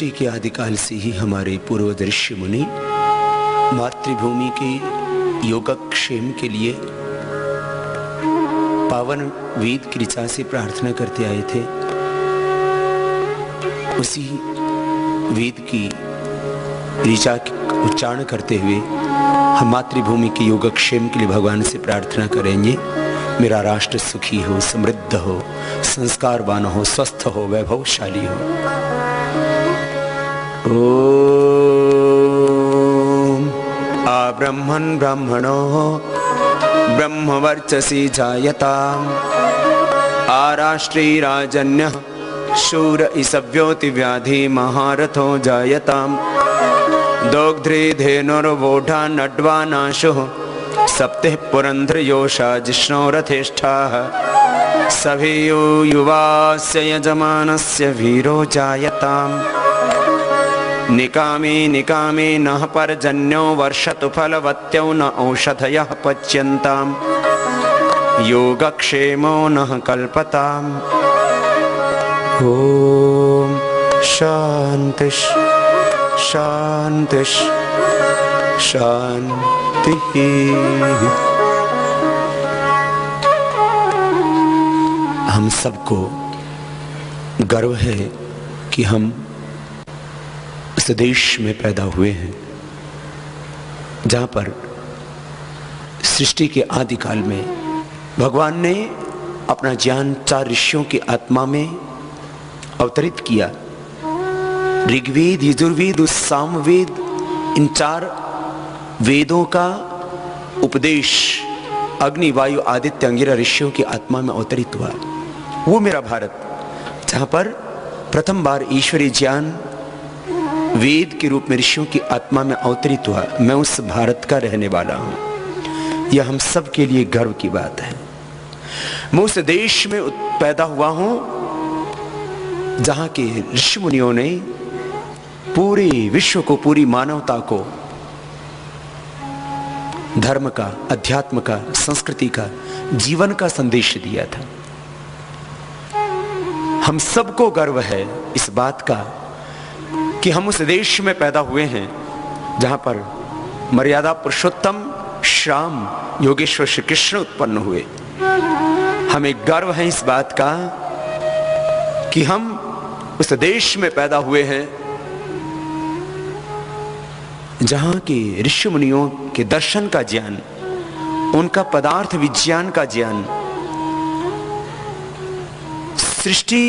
सृष्टि के आदिकाल से ही हमारे पूर्व ऋषि मुनि मातृभूमि के योगक्षेम के लिए पावन वेद की ऋचा से प्रार्थना करते आए थे। उसी वेद की ऋचा उच्चारण करते हुए हम मातृभूमि के योगक्षेम के लिए भगवान से प्रार्थना करेंगे। मेरा राष्ट्र सुखी हो, समृद्ध हो, संस्कारवान हो, स्वस्थ हो, वैभवशाली हो। ओम आब्रह्मन् ब्रह्मणो ब्रह्मवर्चसी जायताम् आराष्ट्री राजन्यः शूर इसव्योति व्याधि महारथो जायताम् दोग्ध्री धेनुर्वोढा नड्वा नाशुः सप्तः पुरंध्रयोषा जिष्णो रथेष्ठाः सभी युवास्य यजमानस्य वीरो जायताम् निकामे निकामे नः पर्जन्यो वर्षतु फलवत्यो न औषधयः पच्यन्ताम् योगक्षेमो नः कल्पताम्। ओम शांति शांति शांति। हम सबको गर्व है कि हम इस देश में पैदा हुए हैं जहां पर सृष्टि के आदिकाल में भगवान ने अपना ज्ञान 4 ऋषियों की आत्मा में अवतरित किया। ऋग्वेद, यजुर्वेद और सामवेद, इन 4 वेदों का उपदेश अग्नि, वायु, आदित्य, अंगिरा ऋषियों की आत्मा में अवतरित हुआ। वो मेरा भारत जहां पर प्रथम बार ईश्वरीय ज्ञान वेद के रूप में ऋषियों की आत्मा में अवतरित हुआ, मैं उस भारत का रहने वाला हूं। यह हम सब के लिए गर्व की बात है। मैं उस देश में पैदा हुआ हूं जहां के ऋषि मुनियों ने पूरे विश्व को, पूरी मानवता को धर्म का, अध्यात्म का, संस्कृति का, जीवन का संदेश दिया था। हम सबको गर्व है इस बात का कि हम उस देश में पैदा हुए हैं जहां पर मर्यादा पुरुषोत्तम श्याम योगेश्वर श्री कृष्ण उत्पन्न हुए। हमें गर्व है इस बात का कि हम उस देश में पैदा हुए हैं जहां के ऋषि मुनियों के दर्शन का ज्ञान, उनका पदार्थ विज्ञान का ज्ञान, सृष्टि,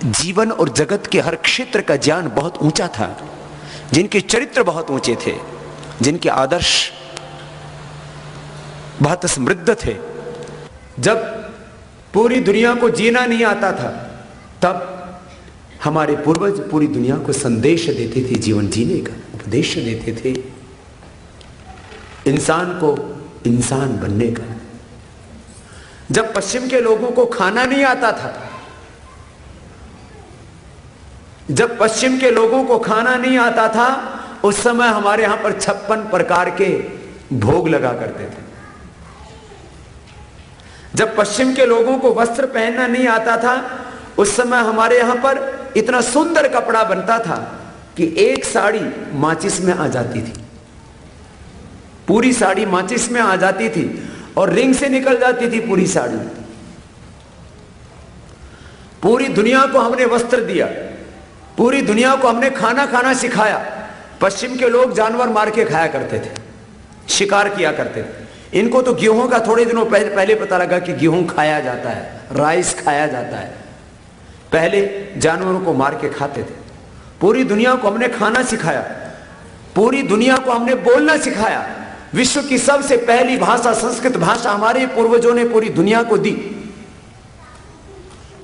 जीवन और जगत के हर क्षेत्र का ज्ञान बहुत ऊंचा था, जिनके चरित्र बहुत ऊंचे थे, जिनके आदर्श बहुत समृद्ध थे। जब पूरी दुनिया को जीना नहीं आता था तब हमारे पूर्वज पूरी दुनिया को संदेश देते थे, जीवन जीने का उपदेश देते थे, इंसान को इंसान बनने का। जब पश्चिम के लोगों को खाना नहीं आता था, जब पश्चिम के लोगों को खाना नहीं आता था, उस समय हमारे यहां पर 56 प्रकार के भोग लगा करते थे। जब पश्चिम के लोगों को वस्त्र पहनना नहीं आता था, उस समय हमारे यहां पर इतना सुंदर कपड़ा बनता था कि एक साड़ी माचिस में आ जाती थी, पूरी साड़ी माचिस में आ जाती थी और रिंग से निकल जाती थी पूरी साड़ी। पूरी दुनिया को हमने वस्त्र दिया, पूरी दुनिया को हमने खाना खाना सिखाया। पश्चिम के लोग जानवर मार के खाया करते थे, शिकार किया करते थे। इनको तो गेहूं का थोड़े दिनों पहले पता लगा कि गेहूं खाया जाता है, राइस खाया जाता है। पहले जानवरों को मार के खाते थे। पूरी दुनिया को हमने खाना सिखाया, पूरी दुनिया को हमने बोलना सिखाया। विश्व की सबसे पहली भाषा संस्कृत भाषा हमारे पूर्वजों ने पूरी दुनिया को दी।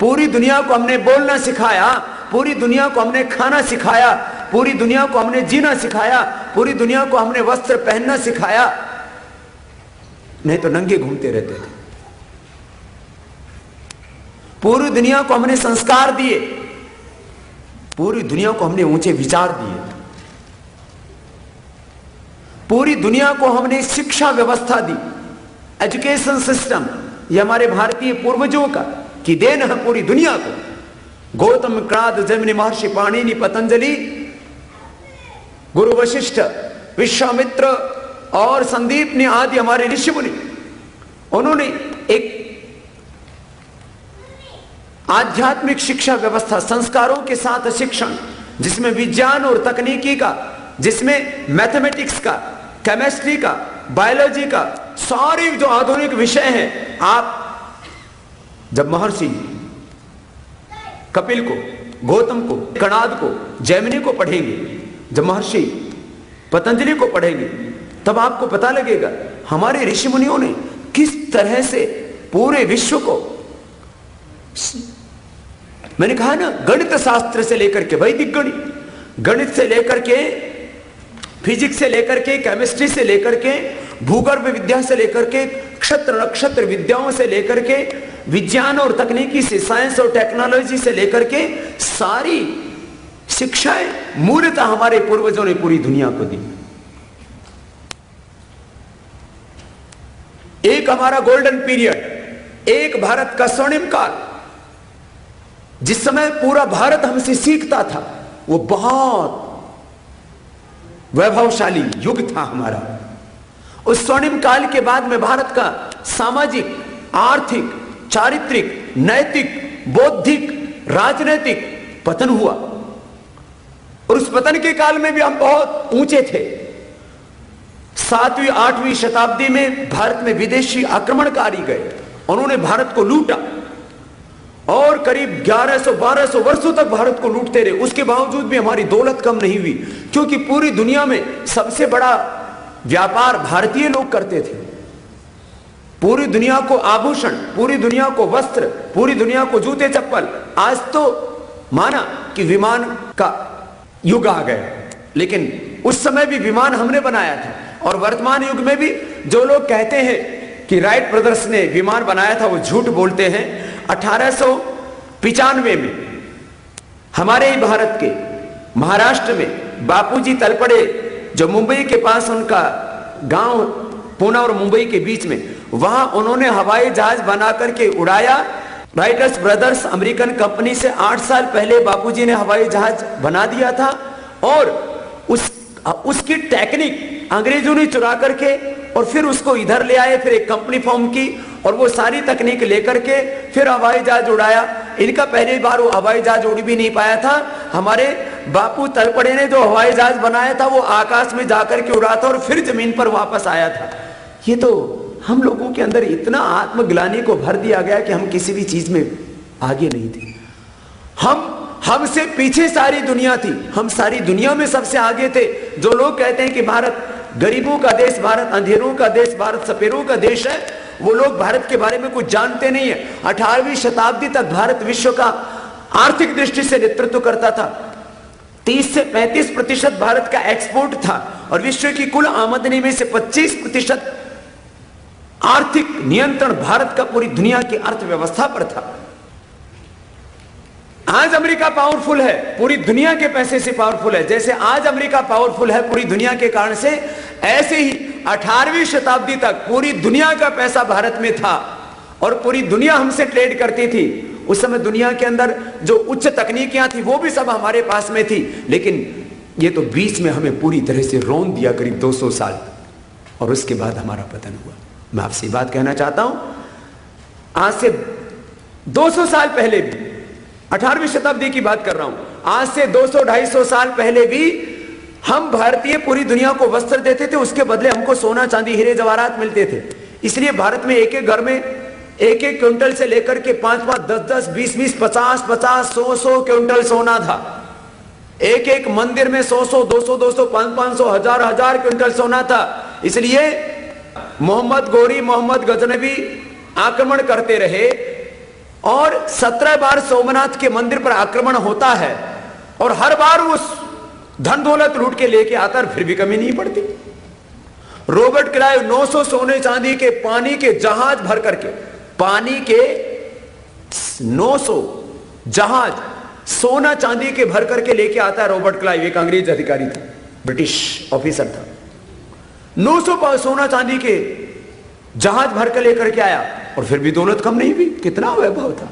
पूरी दुनिया को हमने बोलना सिखाया, पूरी दुनिया को हमने खाना सिखाया, पूरी दुनिया को हमने जीना सिखाया, पूरी दुनिया को हमने वस्त्र पहनना सिखाया। नहीं तो नंगे घूमते रहते थे। पूरी दुनिया को हमने संस्कार दिए, पूरी दुनिया को हमने ऊंचे विचार दिए, पूरी दुनिया को हमने शिक्षा व्यवस्था दी। एजुकेशन सिस्टम ये हमारे भारतीय पूर्वजों का की देन है पूरी दुनिया को। गौतम, क्राद, जैमिनी महर्षि, पाणिनि, पतंजलि, गुरु वशिष्ठ, विश्वामित्र और संदीपनी आदि हमारे ऋषि मुनि, उन्होंने एक आध्यात्मिक शिक्षा व्यवस्था, संस्कारों के साथ शिक्षण, जिसमें विज्ञान और तकनीकी का, जिसमें मैथमेटिक्स का, केमिस्ट्री का, बायोलॉजी का, सारे जो आधुनिक विषय हैं, आप जब महर्षि कपिल को, गौतम को, कणाद को, जैमिनी को पढ़ेंगे, जब महर्षि पतंजलि को पढ़ेंगे, तब आपको पता लगेगा हमारे ऋषि मुनियों ने किस तरह से पूरे विश्व को, मैंने कहा ना, गणित शास्त्र से लेकर के, वैदिक गणित, गणित से लेकर के, फिजिक्स से लेकर के, केमिस्ट्री से लेकर के, भूगर्भ विद्या से लेकर के, क्षेत्र नक्षत्र विद्याओं से लेकर के, विज्ञान और तकनीकी से, साइंस और टेक्नोलॉजी से लेकर के, सारी शिक्षाएं मूलतः हमारे पूर्वजों ने पूरी दुनिया को दी। एक हमारा गोल्डन पीरियड, एक भारत का स्वर्णिम काल, जिस समय पूरा भारत हमसे सीखता था, वो बहुत वैभवशाली युग था हमारा। उस स्वर्णिम काल के बाद में भारत का सामाजिक, आर्थिक, चारित्रिक, नैतिक, बौद्धिक, राजनैतिक पतन हुआ, और उस पतन के काल में भी हम बहुत ऊंचे थे। 7वीं 8वीं शताब्दी में भारत में विदेशी आक्रमणकारी गए, उन्होंने भारत को लूटा और करीब 1100-1200 वर्षों तक भारत को लूटते रहे। उसके बावजूद भी हमारी दौलत कम नहीं हुई, क्योंकि पूरी दुनिया में सबसे बड़ा व्यापार भारतीय लोग करते थे। पूरी दुनिया को आभूषण, पूरी दुनिया को वस्त्र, पूरी दुनिया को जूते चप्पल। आज तो माना कि विमान का युग आ गया, लेकिन उस समय भी विमान हमने बनाया था। और वर्तमान युग में भी जो लोग कहते हैं कि राइट ब्रदर्स ने विमान बनाया था, वो झूठ बोलते हैं। 1895 में हमारे ही भारत के महाराष्ट्र में बापूजी तलपड़े, जो मुंबई के पास उनका गांव, पुणे और मुंबई के बीच में, वहां उन्होंने हवाई जहाज बना करके उड़ाया। राइटर्स ब्रदर्स अमेरिकन कंपनी से 8 साल पहले बापूजी ने हवाई जहाज बना दिया था, और उसकी टेक्निक अंग्रेजों ने चुरा करके और फिर उसको इधर ले आए, फिर एक कंपनी फॉर्म की और वो सारी तकनीक लेकर के फिर हवाई जहाज उड़ाया। इनका पहली बार वो हवाई जहाज उड़ भी नहीं पाया था। हमारे बापू तलपड़े ने जो हवाई जहाज बनाया था, वो आकाश में जाकर के उड़ा था और फिर जमीन पर वापस आया था। ये तो हम लोगों के अंदर इतना आत्मग्लानि को भर दिया गया कि हम किसी भी चीज में आगे नहीं थे। हमसे पीछे सारी दुनिया थी, हम सारी दुनिया में सबसे आगे थे। जो लोग कहते हैं कि भारत गरीबों का देश, भारत अंधेरों का देश, भारत सपेरों का देश है, वो लोग भारत के बारे में कुछ जानते नहीं है। 18वीं शताब्दी तक भारत विश्व का आर्थिक दृष्टि से नेतृत्व करता था। 30 से 35% भारत का एक्सपोर्ट था, और विश्व की कुल आमदनी में से 25% आर्थिक नियंत्रण भारत का पूरी दुनिया की अर्थव्यवस्था पर था। आज अमेरिका पावरफुल है, पूरी दुनिया के पैसे से पावरफुल है। जैसे आज अमेरिका पावरफुल है पूरी दुनिया के कारण से, ऐसे ही 18वीं शताब्दी तक पूरी दुनिया का पैसा भारत में था और पूरी दुनिया हमसे ट्रेड करती थी। उस समय दुनिया के अंदर जो उच्च तकनीकियां थी वो भी सब हमारे पास में थी, लेकिन ये तो बीच में हमें पूरी तरह से रौंद दिया करीब 200 साल, और उसके बाद हमारा पतन हुआ। मैं आपसे बात कहना चाहता हूं, आज से 200 साल पहले भी, 18वीं शताब्दी की बात कर रहा हूं, आज से 200-250 साल पहले भी हम भारतीय पूरी दुनिया को वस्त्र देते थे, उसके बदले हमको सोना चांदी हीरे जवाहरात मिलते थे। इसलिए भारत में एक एक घर में 1-1 क्विंटल से लेकर के 5-5, 10-10, 20-20, 50-50, 100-100 क्विंटल सोना था। एक एक मंदिर में 100-100, 200-200, 500-500, 1000-1000 क्विंटल सोना था। इसलिए मोहम्मद गोरी, मोहम्मद गजनबी आक्रमण करते रहे, और 17 बार सोमनाथ के मंदिर पर आक्रमण होता है, और हर बार वो धन दौलत लूट के लेके आता है, फिर भी कमी नहीं पड़ती। रॉबर्ट क्लाइव 900 सोने चांदी के पानी के जहाज भर करके, पानी के 900 जहाज सोना चांदी के भर करके लेके आता है रॉबर्ट क्लाइव। एक अंग्रेज अधिकारी था, ब्रिटिश ऑफिसर था, 900 सोना चांदी के जहाज भर कर लेकर के आया, और फिर भी दौलत कम नहीं हुई। कितना वैभव था।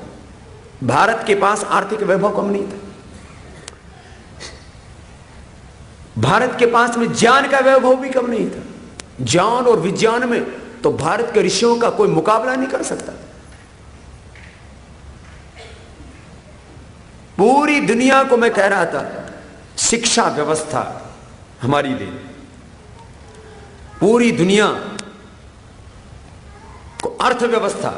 भारत के पास आर्थिक वैभव कम नहीं था, भारत के पास में ज्ञान का वैभव भी कम नहीं था। ज्ञान और विज्ञान में तो भारत के ऋषियों का कोई मुकाबला नहीं कर सकता। पूरी दुनिया को मैं कह रहा था, शिक्षा व्यवस्था हमारी देन। पूरी दुनिया को अर्थव्यवस्था,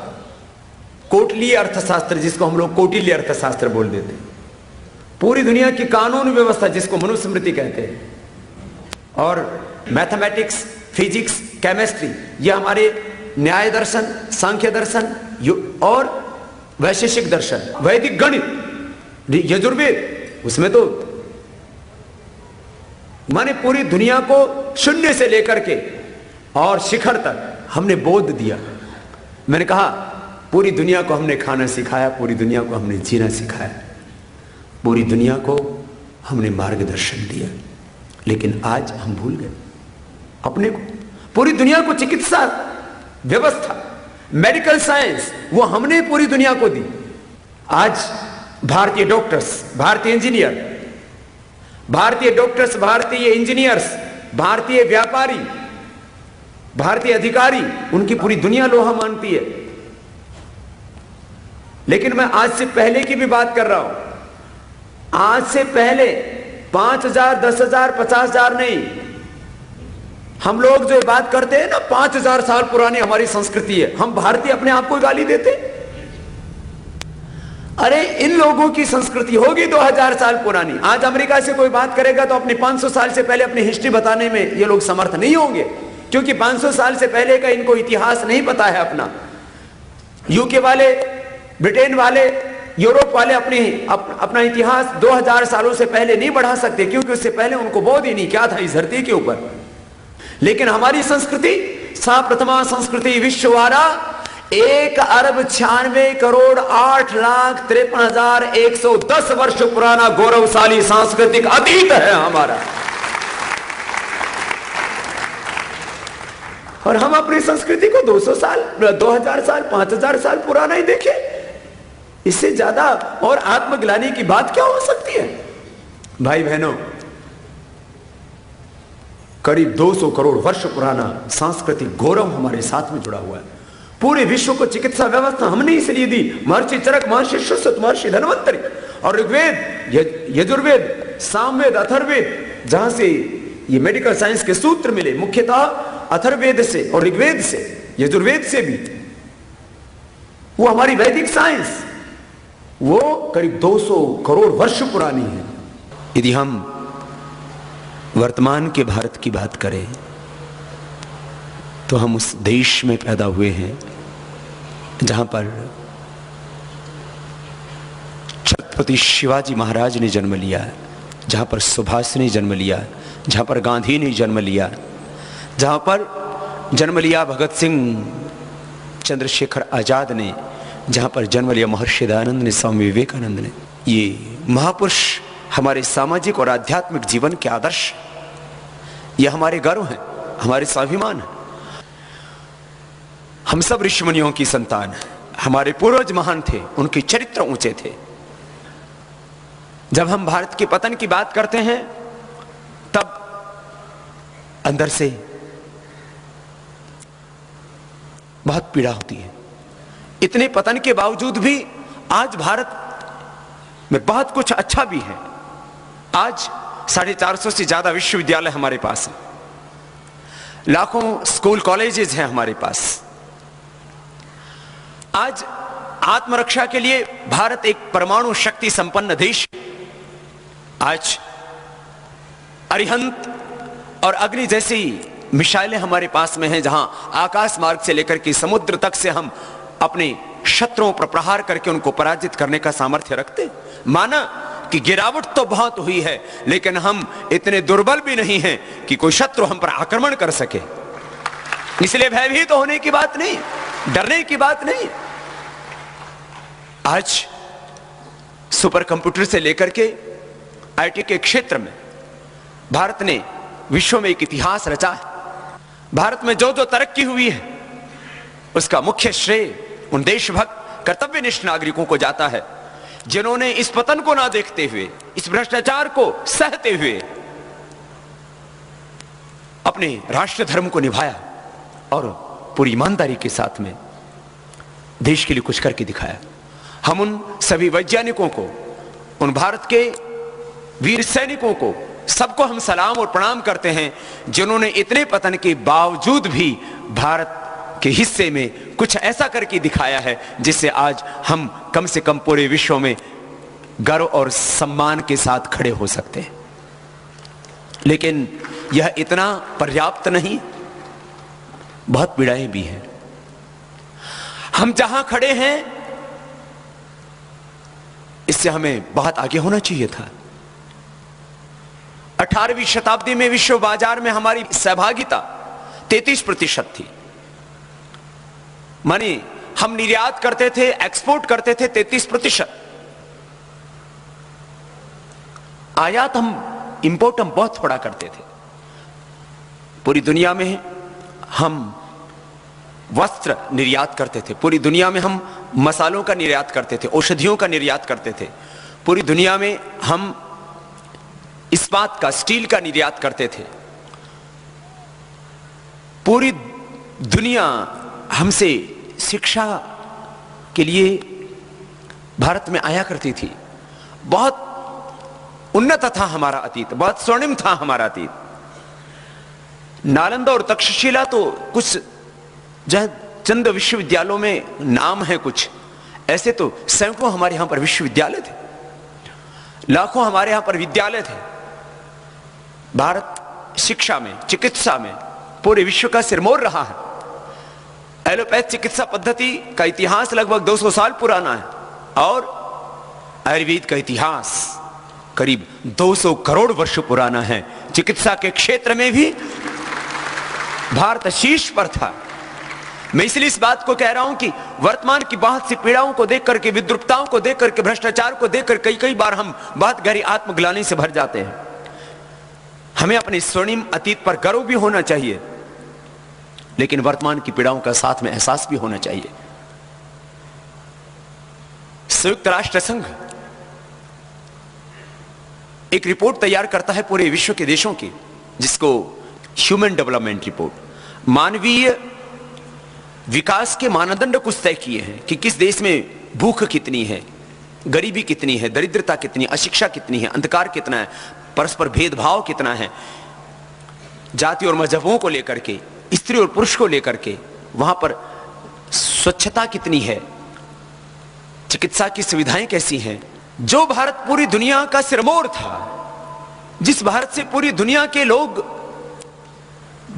कोटलीय अर्थशास्त्र जिसको हम लोग कौटिल्य अर्थशास्त्र बोल देते हैं, पूरी दुनिया की कानून व्यवस्था जिसको मनुस्मृति कहते हैं, और मैथमेटिक्स, फिजिक्स, केमिस्ट्री, ये हमारे न्याय दर्शन, सांख्य दर्शन और वैशेषिक दर्शन, वैदिक गणित, यजुर्वेद, उसमें तो माने पूरी दुनिया को शून्य से लेकर के और शिखर तक हमने बोध दिया। मैंने कहा पूरी दुनिया को हमने खाना सिखाया, पूरी दुनिया को हमने जीना सिखाया, पूरी दुनिया को हमने मार्गदर्शन दिया। लेकिन आज हम भूल गए अपने को। पूरी दुनिया को चिकित्सा व्यवस्था, मेडिकल साइंस, वो हमने पूरी दुनिया को दी। आज भारतीय डॉक्टर्स, भारतीय इंजीनियर, भारतीय डॉक्टर्स, भारतीय इंजीनियर्स, भारतीय व्यापारी, भारतीय अधिकारी, उनकी पूरी दुनिया लोहा मानती है। लेकिन मैं आज से पहले की भी बात कर रहा हूं। आज से पहले 5,000, 10,000, 50,000 नहीं, हम लोग जो बात करते हैं ना 5,000 साल पुरानी हमारी संस्कृति है, हम भारतीय अपने आप को गाली देते। अरे इन लोगों की संस्कृति होगी 2000 साल पुरानी। आज अमेरिका से कोई बात करेगा तो अपनी 500 साल से पहले अपनी हिस्ट्री बताने में ये लोग समर्थ नहीं होंगे, क्योंकि 500 साल से पहले का इनको इतिहास नहीं पता है अपना। यूके वाले, ब्रिटेन वाले, यूरोप वाले अपना इतिहास 2000 सालों से पहले नहीं बढ़ा सकते, क्योंकि उससे पहले उनको बोध ही नहीं क्या था इस धरती के ऊपर। लेकिन हमारी संस्कृति, सा प्रथमा संस्कृति विश्ववारा, 1,96,8,53,110 वर्ष पुराना गौरवशाली सांस्कृतिक अतीत है हमारा। और हम अपनी संस्कृति को 200 साल, 2000 साल, 5000 साल पुराना ही देखें। इससे ज्यादा और आत्मग्लानि की बात क्या हो सकती है? भाई बहनों, करीब 200 करोड़ वर्ष पुराना सांस्कृतिक गौरव हमारे साथ में जुड़ा हुआ है। पूरे विश्व को चिकित्सा व्यवस्था हमने इसलिए दी। महर्षि चरक, महर्षि सुश्रुत, महर्षि धन्वंतरि और ऋग्वेद, यजुर्वेद, सामवेद, अथर्ववेद, जहां से ये मेडिकल साइंस के सूत्र मिले, मुख्यतः अथर्ववेद से और ऋग्वेद से, यजुर्वेद से भी, वो हमारी वैदिक साइंस, वो करीब 200 करोड़ वर्ष पुरानी है। यदि हम वर्तमान के भारत की बात करें तो हम उस देश में पैदा हुए हैं जहां पर छत्रपति शिवाजी महाराज ने जन्म लिया, जहां पर सुभाष ने जन्म लिया, जहां पर गांधी ने जन्म लिया, जहां पर जन्म लिया भगत सिंह, चंद्रशेखर आजाद ने, जहां पर जन्म लिया महर्षि दयानंद ने, स्वामी विवेकानंद ने। ये महापुरुष हमारे सामाजिक और आध्यात्मिक जीवन के आदर्श, ये हमारे गर्व हैं, हमारे स्वाभिमान है। हम सब ऋषि मुनियों की संतान हैं। हमारे पूर्वज महान थे, उनके चरित्र ऊंचे थे। जब हम भारत के पतन की बात करते हैं तब अंदर से बहुत पीड़ा होती है। इतने पतन के बावजूद भी आज भारत में बहुत कुछ अच्छा भी है। आज 450 से ज्यादा विश्वविद्यालय हमारे पास है, लाखों स्कूल कॉलेजेस हैं हमारे पास। आज आत्मरक्षा के लिए भारत एक परमाणु शक्ति संपन्न देश। आज अरिहंत और अग्नि जैसी मिसाइलें हमारे पास में हैं, जहां आकाश मार्ग से लेकर के समुद्र तक से हम अपने शत्रुओं पर प्रहार करके उनको पराजित करने का सामर्थ्य रखते। माना कि गिरावट तो बहुत हुई है, लेकिन हम इतने दुर्बल भी नहीं हैं कि कोई शत्रु हम पर आक्रमण कर सके। इसलिए भयभीत तो होने की बात नहीं, डरने की बात नहीं। आज सुपर कंप्यूटर से लेकर के आईटी के क्षेत्र में भारत ने विश्व में एक इतिहास रचा है। भारत में जो जो तरक्की हुई है उसका मुख्य श्रेय उन देशभक्त कर्तव्यनिष्ठ नागरिकों को जाता है जिन्होंने इस पतन को ना देखते हुए, इस भ्रष्टाचार को सहते हुए अपने राष्ट्र धर्म को निभाया और पूरी ईमानदारी के साथ में देश के लिए कुछ करके दिखाया। हम उन सभी वैज्ञानिकों को, उन भारत के वीर सैनिकों को, सबको हम सलाम और प्रणाम करते हैं, जिन्होंने इतने पतन के बावजूद भी भारत के हिस्से में कुछ ऐसा करके दिखाया है जिससे आज हम कम से कम पूरे विश्व में गर्व और सम्मान के साथ खड़े हो सकते हैं। लेकिन यह इतना पर्याप्त नहीं, बहुत पीड़ाएं भी हैं। हम जहां खड़े हैं इससे हमें बहुत आगे होना चाहिए था। 18वीं शताब्दी में विश्व बाजार में हमारी सहभागिता 33% थी। माने हम निर्यात करते थे, एक्सपोर्ट करते थे 33%। आयात इंपोर्ट हम बहुत थोड़ा करते थे। पूरी दुनिया में हम वस्त्र निर्यात करते थे, पूरी दुनिया में हम मसालों का निर्यात करते थे, औषधियों का निर्यात करते थे, पूरी दुनिया में हम इस्पात का, स्टील का निर्यात करते थे। पूरी दुनिया हमसे शिक्षा के लिए भारत में आया करती थी। बहुत उन्नत था हमारा अतीत, बहुत स्वर्णिम था हमारा अतीत। नालंदा और तक्षशिला तो कुछ चंद विश्वविद्यालयों में नाम है, कुछ ऐसे तो सैकड़ों हमारे यहां पर विश्वविद्यालय थे, लाखों हमारे यहां पर विद्यालय थे। भारत शिक्षा में, चिकित्सा में पूरे विश्व का सिरमौर रहा है। एलोपैथ चिकित्सा पद्धति का इतिहास लगभग 200 साल पुराना है और आयुर्वेद का इतिहास करीब 200 करोड़ वर्ष पुराना है। चिकित्सा के क्षेत्र में भी भारत शीर्ष पर था। मैं इसलिए इस बात को कह रहा हूं कि वर्तमान की बहुत सी पीड़ाओं को देख करके, विद्रुपताओं को देख करके, भ्रष्टाचार को देख कर कई बार हम बहुत गहरी आत्मग्लानि से भर जाते हैं। हमें अपने स्वर्णिम अतीत पर गर्व भी होना चाहिए, लेकिन वर्तमान की पीड़ाओं का साथ में एहसास भी होना चाहिए। संयुक्त राष्ट्र संघ एक रिपोर्ट तैयार करता है पूरे विश्व के देशों की, जिसको ह्यूमन डेवलपमेंट रिपोर्ट, मानवीय विकास के मानदंड कुछ तय किए हैं कि किस देश में भूख कितनी है, गरीबी कितनी है, दरिद्रता कितनी, अशिक्षा कितनी है, अंधकार कितना है, परस्पर भेदभाव कितना है, जाति और मजहबों को लेकर के, स्त्री और पुरुष को लेकर के, वहां पर स्वच्छता कितनी है, चिकित्सा की सुविधाएं कैसी हैं। जो भारत पूरी दुनिया का सिरमौर था, जिस भारत से पूरी दुनिया के लोग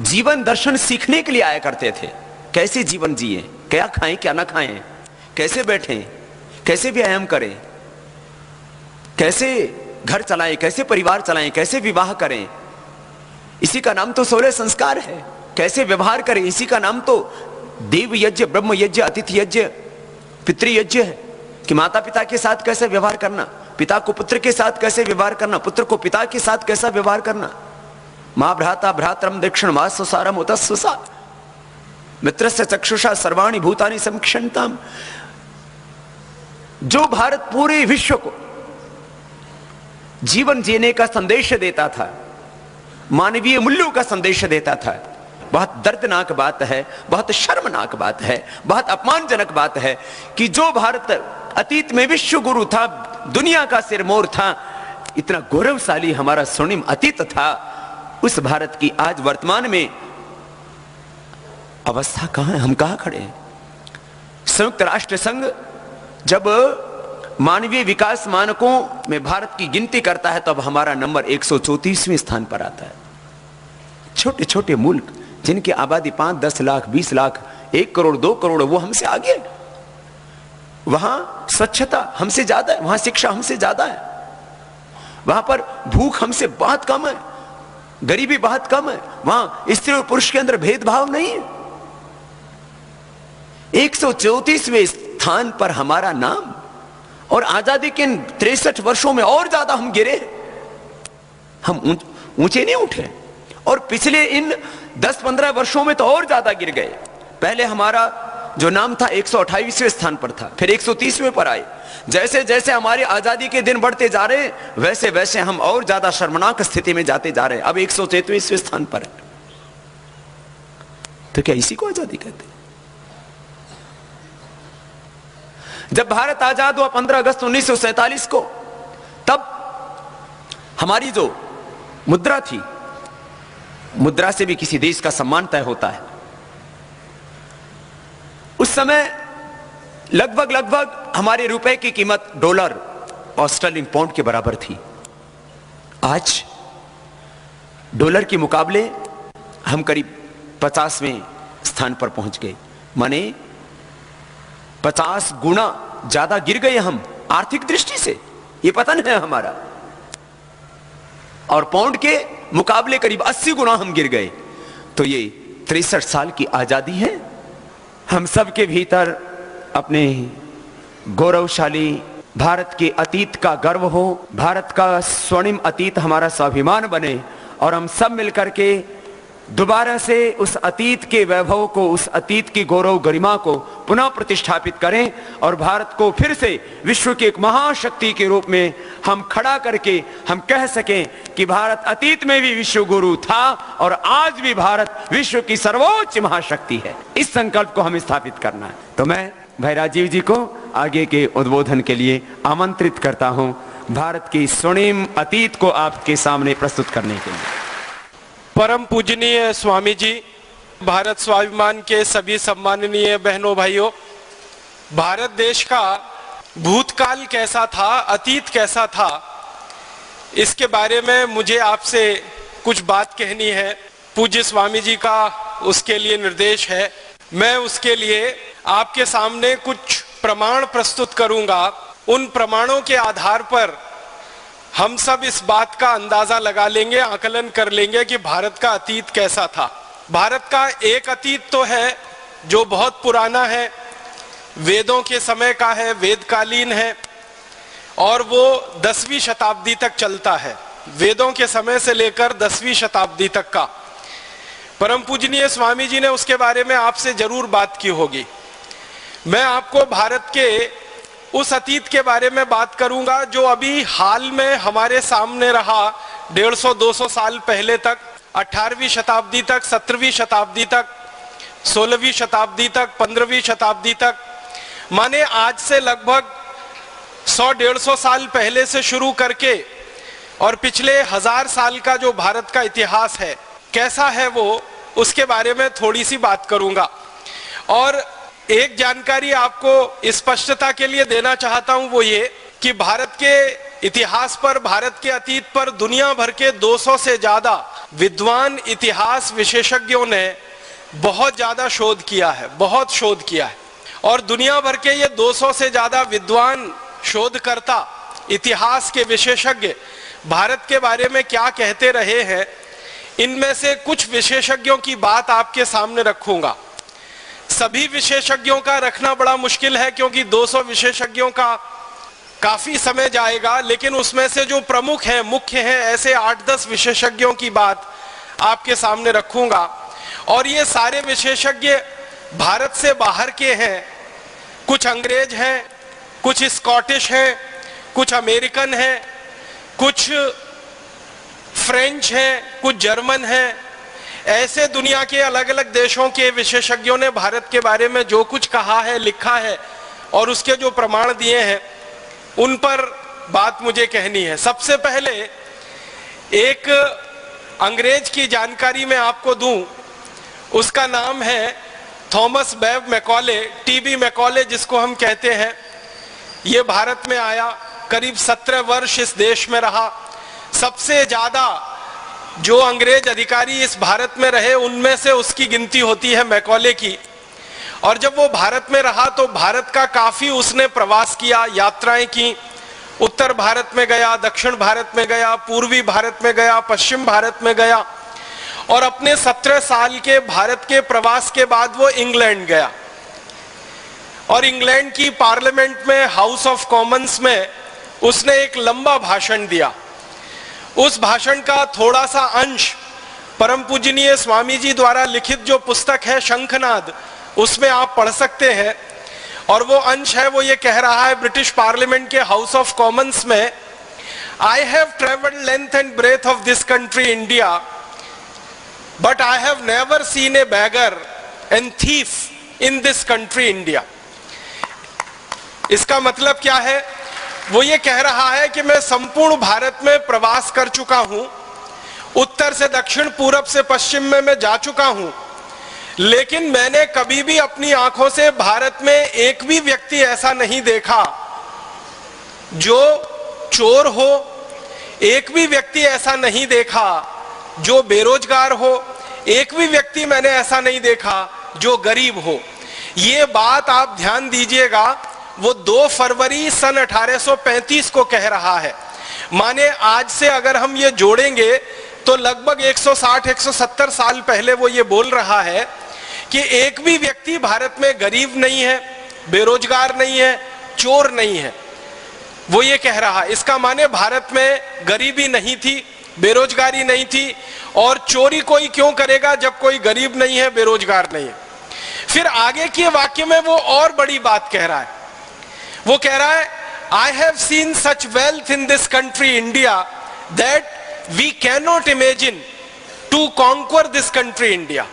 जीवन दर्शन सीखने के लिए आया करते थे, कैसे जीवन जिए, क्या खाएं क्या ना खाएं, कैसे बैठें, कैसे व्यायाम करें, कैसे घर चलाएं, कैसे परिवार चलाएं, कैसे विवाह करें, इसी का नाम तो 16 संस्कार है। कैसे व्यवहार करें, इसी का नाम तो देव यज्ञ, ब्रह्म यज्ञ, अतिथि यज्ञ, पितृयज्ञ है कि माता पिता के साथ कैसे व्यवहार करना, पिता को पुत्र के साथ कैसे व्यवहार करना, पुत्र को पिता के साथ कैसा व्यवहार करना। मां भ्राता भ्रातरम दक्षिण मास्वसारम उतस्वसा मित्रस्य चक्षुषा सर्वाणि भूतानि समीक्षन्ताम। जो भारत पूरे विश्व को जीवन जीने का संदेश देता था, मानवीय मूल्यों का संदेश देता था, बहुत दर्दनाक बात है, बहुत शर्मनाक बात है, बहुत अपमानजनक बात है कि जो भारत अतीत में विश्व गुरु था, दुनिया का सिरमौर था, इतना गौरवशाली हमारा स्वर्णिम अतीत था, उस भारत की आज वर्तमान में अवस्था कहां है, हम कहां खड़े हैं। संयुक्त राष्ट्र संघ जब मानवीय विकास मानकों में भारत की गिनती करता है, तब हमारा नंबर 134वें स्थान पर आता है। छोटे छोटे मुल्क जिनकी आबादी 5, 10 लाख, 20 लाख, 1 करोड़, 2 करोड़, वो हमसे आगे है। वहां स्वच्छता हमसे ज्यादा है, वहां शिक्षा हमसे ज्यादा है, वहां पर भूख हमसे बहुत कम है, गरीबी बहुत कम है, वहां स्त्री और पुरुष के अंदर भेदभाव नहीं है। 134वें स्थान पर हमारा नाम, और आजादी के 63 वर्षों में और ज्यादा हम गिरे, हम ऊंचे नहीं उठे, और पिछले इन 10-15 वर्षों में तो और ज्यादा गिर गए। पहले हमारा जो नाम था 128वें स्थान पर था, फिर 130वें पर आए। जैसे जैसे हमारी आजादी के दिन बढ़ते जा रहे वैसे वैसे हम और ज्यादा शर्मनाक स्थिति में जाते जा रहे, अब 143वें स्थान पर है। तो क्या इसी को आजादी कहते हैं? जब भारत आजाद हुआ 15 अगस्त 1947 को, तब हमारी जो मुद्रा थी, मुद्रा से भी किसी देश का सम्मान तय होता है। उस समय लगभग हमारे रुपए की कीमत डॉलर और स्टर्लिंग पाउंड के बराबर थी। आज डॉलर के मुकाबले हम करीब 50वें स्थान पर पहुंच गए, माने 50 गुना ज्यादा गिर गए हम आर्थिक दृष्टि से, ये पतन है हमारा। और पाउंड के मुकाबले करीब 80 गुना हम गिर गए। तो ये 63 साल की आजादी है। हम सब के भीतर अपने गौरवशाली भारत के अतीत का गर्व हो, भारत का स्वर्णिम अतीत हमारा स्वाभिमान बने, और हम सब मिलकर के दोबारा से उस अतीत के वैभव को, उस अतीत की गौरव गरिमा को पुनः प्रतिष्ठापित करें, और भारत को फिर से विश्व की एक महाशक्ति के रूप में हम खड़ा करके हम कह सकें कि भारत अतीत में भी विश्व गुरु था और आज भी भारत विश्व की सर्वोच्च महाशक्ति है। इस संकल्प को हमें स्थापित करना है। तो मैं भाई राजीव जी को आगे के उद्बोधन के लिए आमंत्रित करता हूं, भारत की स्वर्णिम अतीत को आपके सामने प्रस्तुत करने के लिए। परम पूजनीय स्वामी जी, भारत स्वाभिमान के सभी सम्माननीय बहनों भाइयों, भारत देश का भूतकाल कैसा था, अतीत कैसा था, इसके बारे में मुझे आपसे कुछ बात कहनी है। पूज्य स्वामी जी का उसके लिए निर्देश है। मैं उसके लिए आपके सामने कुछ प्रमाण प्रस्तुत करूंगा। उन प्रमाणों के आधार पर हम सब इस बात का अंदाजा लगा लेंगे, आकलन कर लेंगे कि भारत का अतीत कैसा था। भारत का एक अतीत तो है जो बहुत पुराना है, वेदों के समय का है, वेदकालीन है, और वो 10वीं शताब्दी तक चलता है। वेदों के समय से लेकर 10वीं शताब्दी तक का। परम पूजनीय स्वामी जी ने उसके बारे में आपसे जरूर बात की होगी। मैं आपको भारत के उस अतीत के बारे में बात करूंगा जो अभी हाल में हमारे सामने रहा। 150-200 साल पहले तक, 18वीं शताब्दी तक, 17वीं शताब्दी तक, 16वीं शताब्दी तक, 15वीं शताब्दी तक, माने आज से लगभग 100-150 साल पहले से शुरू करके और पिछले 1000 साल का जो भारत का इतिहास है कैसा है वो, उसके बारे में थोड़ी सी बात करूंगा। और एक जानकारी आपको स्पष्टता के लिए देना चाहता हूं, वो ये कि भारत के इतिहास पर, भारत के अतीत पर दुनिया भर के 200 से ज्यादा विद्वान इतिहास विशेषज्ञों ने बहुत ज्यादा शोध किया है, बहुत शोध किया है। और दुनिया भर के ये 200 से ज्यादा विद्वान शोधकर्ता, इतिहास के विशेषज्ञ भारत के बारे में क्या कहते रहे हैं, इनमें से कुछ विशेषज्ञों की बात आपके सामने रखूंगा। सभी विशेषज्ञों का रखना बड़ा मुश्किल है क्योंकि 200 विशेषज्ञों का काफी समय जाएगा, लेकिन उसमें से जो प्रमुख हैं, मुख्य हैं, ऐसे 8-10 विशेषज्ञों की बात आपके सामने रखूंगा। और ये सारे विशेषज्ञ भारत से बाहर के हैं। कुछ अंग्रेज हैं, कुछ स्कॉटिश हैं, कुछ अमेरिकन हैं, कुछ फ्रेंच हैं, कुछ जर्मन हैं। ऐसे दुनिया के अलग अलग देशों के विशेषज्ञों ने भारत के बारे में जो कुछ कहा है, लिखा है और उसके जो प्रमाण दिए हैं, उन पर बात मुझे कहनी है। सबसे पहले एक अंग्रेज की जानकारी मैं आपको दूं। उसका नाम है थॉमस बेव मैकॉले, टीबी मैकॉले जिसको हम कहते हैं। ये भारत में आया, करीब 17 वर्ष इस देश में रहा। सबसे ज्यादा जो अंग्रेज अधिकारी इस भारत में रहे उनमें से उसकी गिनती होती है मैकॉले की। और जब वो भारत में रहा तो भारत का काफी उसने प्रवास किया, यात्राएं की। उत्तर भारत में गया, दक्षिण भारत में गया, पूर्वी भारत में गया, पश्चिम भारत में गया। और अपने 17 साल के भारत के प्रवास के बाद वो इंग्लैंड गया और इंग्लैंड की पार्लियामेंट में, हाउस ऑफ कॉमन्स में उसने एक लंबा भाषण दिया। उस भाषण का थोड़ा सा अंश परम पूजनीय स्वामी जी द्वारा लिखित जो पुस्तक है शंखनाद, उसमें आप पढ़ सकते हैं। और वो अंश है, वो ये कह रहा है ब्रिटिश पार्लियामेंट के हाउस ऑफ कॉमन्स में, I have travelled length and breadth of this country India, but I have never seen a beggar and thief in this country India. इसका मतलब क्या है? वो ये कह रहा है कि मैं संपूर्ण भारत में प्रवास कर चुका हूं, उत्तर से दक्षिण, पूरब से पश्चिम में मैं जा चुका हूं, लेकिन मैंने कभी भी अपनी आंखों से भारत में एक भी व्यक्ति ऐसा नहीं देखा जो चोर हो, एक भी व्यक्ति ऐसा नहीं देखा जो बेरोजगार हो, एक भी व्यक्ति मैंने ऐसा नहीं देखा जो गरीब हो। ये बात आप ध्यान दीजिएगा, वो 2 फरवरी सन 1835 को कह रहा है। माने आज से अगर हम ये जोड़ेंगे तो लगभग 160-170 साल पहले वो ये बोल रहा है कि एक भी व्यक्ति भारत में गरीब नहीं है, बेरोजगार नहीं है, चोर नहीं है। वो ये कह रहा है, इसका माने भारत में गरीबी नहीं थी, बेरोजगारी नहीं थी, और चोरी कोई क्यों करेगा जब कोई गरीब नहीं है, बेरोजगार नहीं है। फिर आगे के वाक्य में वो और बड़ी बात कह रहा है, वो कह रहा है, I have seen such wealth in this country India that we can not imagine to conquer this country India.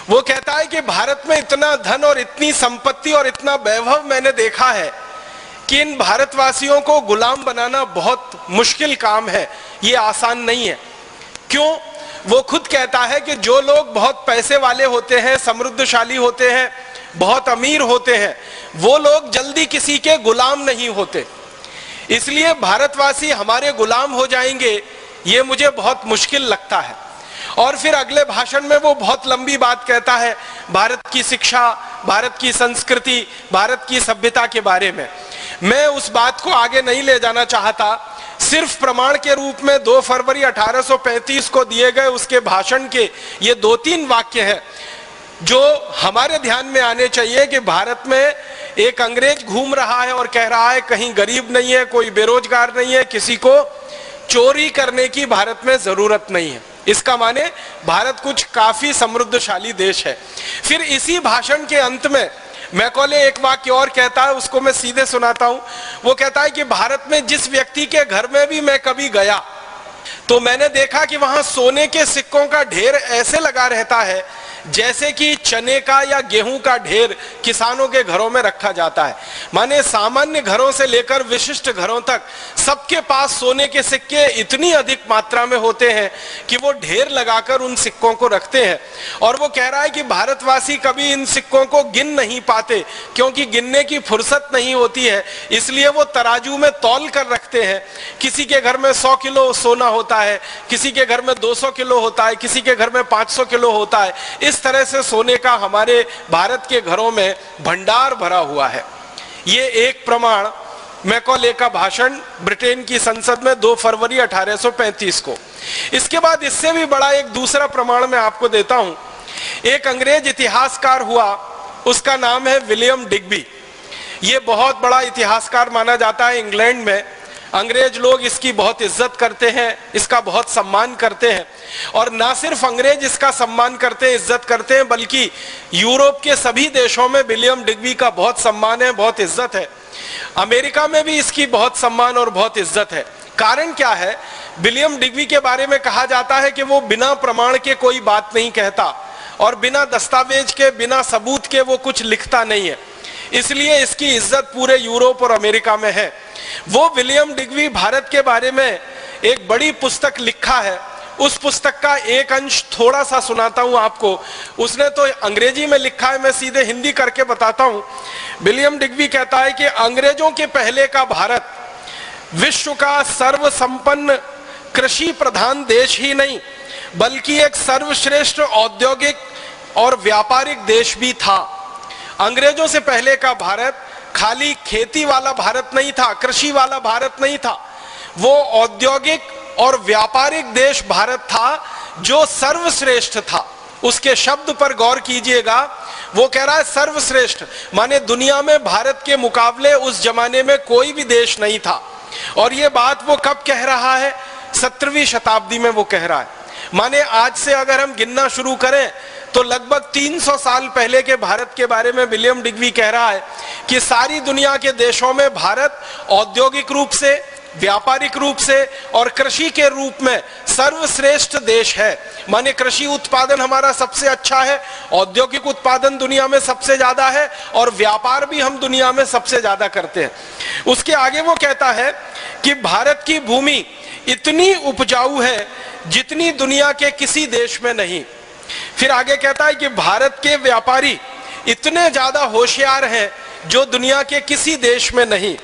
वो कहता है कि भारत में इतना धन और इतनी संपत्ति और इतना वैभव मैंने देखा है कि इन भारतवासियों को गुलाम बनाना बहुत मुश्किल काम है, ये आसान नहीं है। क्यों? वो खुद कहता है कि जो लोग बहुत पैसे वाले होते हैं, समृद्धशाली होते हैं, बहुत अमीर होते हैं, वो लोग जल्दी किसी के गुलाम नहीं होते, इसलिए भारतवासी हमारे गुलाम हो जाएंगे, ये मुझे बहुत मुश्किल लगता है। और फिर अगले भाषण में वो बहुत लंबी बात कहता है भारत की शिक्षा, भारत की संस्कृति, भारत की सभ्यता के बारे में। मैं उस बात को आगे नहीं ले जाना चाहता, सिर्फ प्रमाण के रूप में 2 फरवरी 1835 को दिए गए उसके भाषण के ये 2-3 वाक्य हैं जो हमारे ध्यान में आने चाहिए कि भारत में एक अंग्रेज घूम रहा है और कह रहा है कहीं गरीब नहीं है, कोई बेरोजगार नहीं है, किसी को चोरी करने की भारत में जरूरत नहीं है। इसका माने भारत कुछ काफी समृद्धशाली देश है। फिर इसी भाषण के अंत में मैकॉले एक वाक्य और कहता है, उसको मैं सीधे सुनाता हूं। वो कहता है कि भारत में जिस व्यक्ति के घर में भी मैं कभी गया तो मैंने देखा कि वहां सोने के सिक्कों का ढेर ऐसे लगा रहता है जैसे कि चने का या गेहूं का ढेर किसानों के घरों में रखा जाता है। माने सामान्य घरों से लेकर विशिष्ट घरों तक सबके पास सोने के सिक्के इतनी अधिक मात्रा में होते हैं कि वो ढेर लगाकर उन सिक्कों को रखते हैं। और वो कह रहा है कि भारतवासी कभी इन सिक्कों को गिन नहीं पाते क्योंकि गिनने की फुर्सत नहीं होती है, इसलिए वो तराजू में तौल कर रखते हैं। किसी के घर में 100 किलो सोना होता है, किसी के घर में 200 किलो होता है, किसी के घर में 500 किलो होता है। इस तरह से सोने का हमारे भारत के घरों में भंडार भरा हुआ है। ये एक प्रमाण मैकॉले का भाषण ब्रिटेन की संसद में 2 फरवरी 1835 को। इसके बाद इससे भी बड़ा एक दूसरा प्रमाण मैं आपको देता हूं। एक अंग्रेज इतिहासकार हुआ, उसका नाम है विलियम डिग्बी। ये बहुत बड़ा इतिहासकार माना जाता है इंग्लैंड में। अंग्रेज लोग इसकी बहुत इज्जत करते हैं, इसका बहुत सम्मान करते हैं, और ना सिर्फ अंग्रेज इसका सम्मान करते हैं, इज्जत करते हैं, बल्कि यूरोप के सभी देशों में विलियम डिग्बी का बहुत सम्मान है, बहुत इज्जत है। अमेरिका में भी इसकी बहुत सम्मान और बहुत इज्जत है। कारण क्या है? विलियम डिग्बी के बारे में कहा जाता है कि वो बिना प्रमाण के कोई बात नहीं कहता और बिना दस्तावेज के, बिना सबूत के वो कुछ लिखता नहीं है, इसलिए इसकी इज्जत पूरे यूरोप और अमेरिका में है। वो विलियम डिग्बी भारत के बारे में एक बड़ी पुस्तक लिखा है। उस पुस्तक का एक अंश थोड़ा सा सुनाता हूं आपको। उसने तो अंग्रेजी में लिखा है, मैं सीधे हिंदी करके बताता हूं। विलियम डिग्बी कहता है कि अंग्रेजों के पहले का भारत विश्व का सर्वसंपन्न कृषि प्रधान देश ही नहीं बल्कि एक सर्वश्रेष्ठ औद्योगिक और व्यापारिक देश भी था। अंग्रेजों से पहले का भारत खाली खेती वाला भारत नहीं था, कृषि वाला भारत नहीं था, वो औद्योगिक और व्यापारिक देश भारत था जो सर्वश्रेष्ठ था। उसके शब्द पर गौर कीजिएगा, वो कह रहा है सर्वश्रेष्ठ, माने दुनिया में भारत के मुकाबले उस जमाने में कोई भी देश नहीं था। और ये बात वो कब कह रहा है? 17वीं शताब्दी में वो कह रहा है। माने आज से अगर हम गिनना शुरू करें तो लगभग 300 साल पहले के भारत के बारे में विलियम डिग्वी कह रहा है कि सारी दुनिया के देशों में भारत औद्योगिक रूप से, व्यापारिक रूप से और कृषि के रूप में सर्वश्रेष्ठ देश है। माने कृषि उत्पादन हमारा सबसे अच्छा है, औद्योगिक उत्पादन दुनिया में सबसे ज्यादा है और व्यापार भी हम दुनिया में सबसे ज्यादा करते हैं। उसके आगे वो कहता है कि भारत की भूमि इतनी उपजाऊ है जितनी दुनिया के किसी देश में नहीं। फिर आगे कहता है कि भारत के व्यापारी इतने ज्यादा होशियार हैं जो दुनिया के किसी देश में नहीं।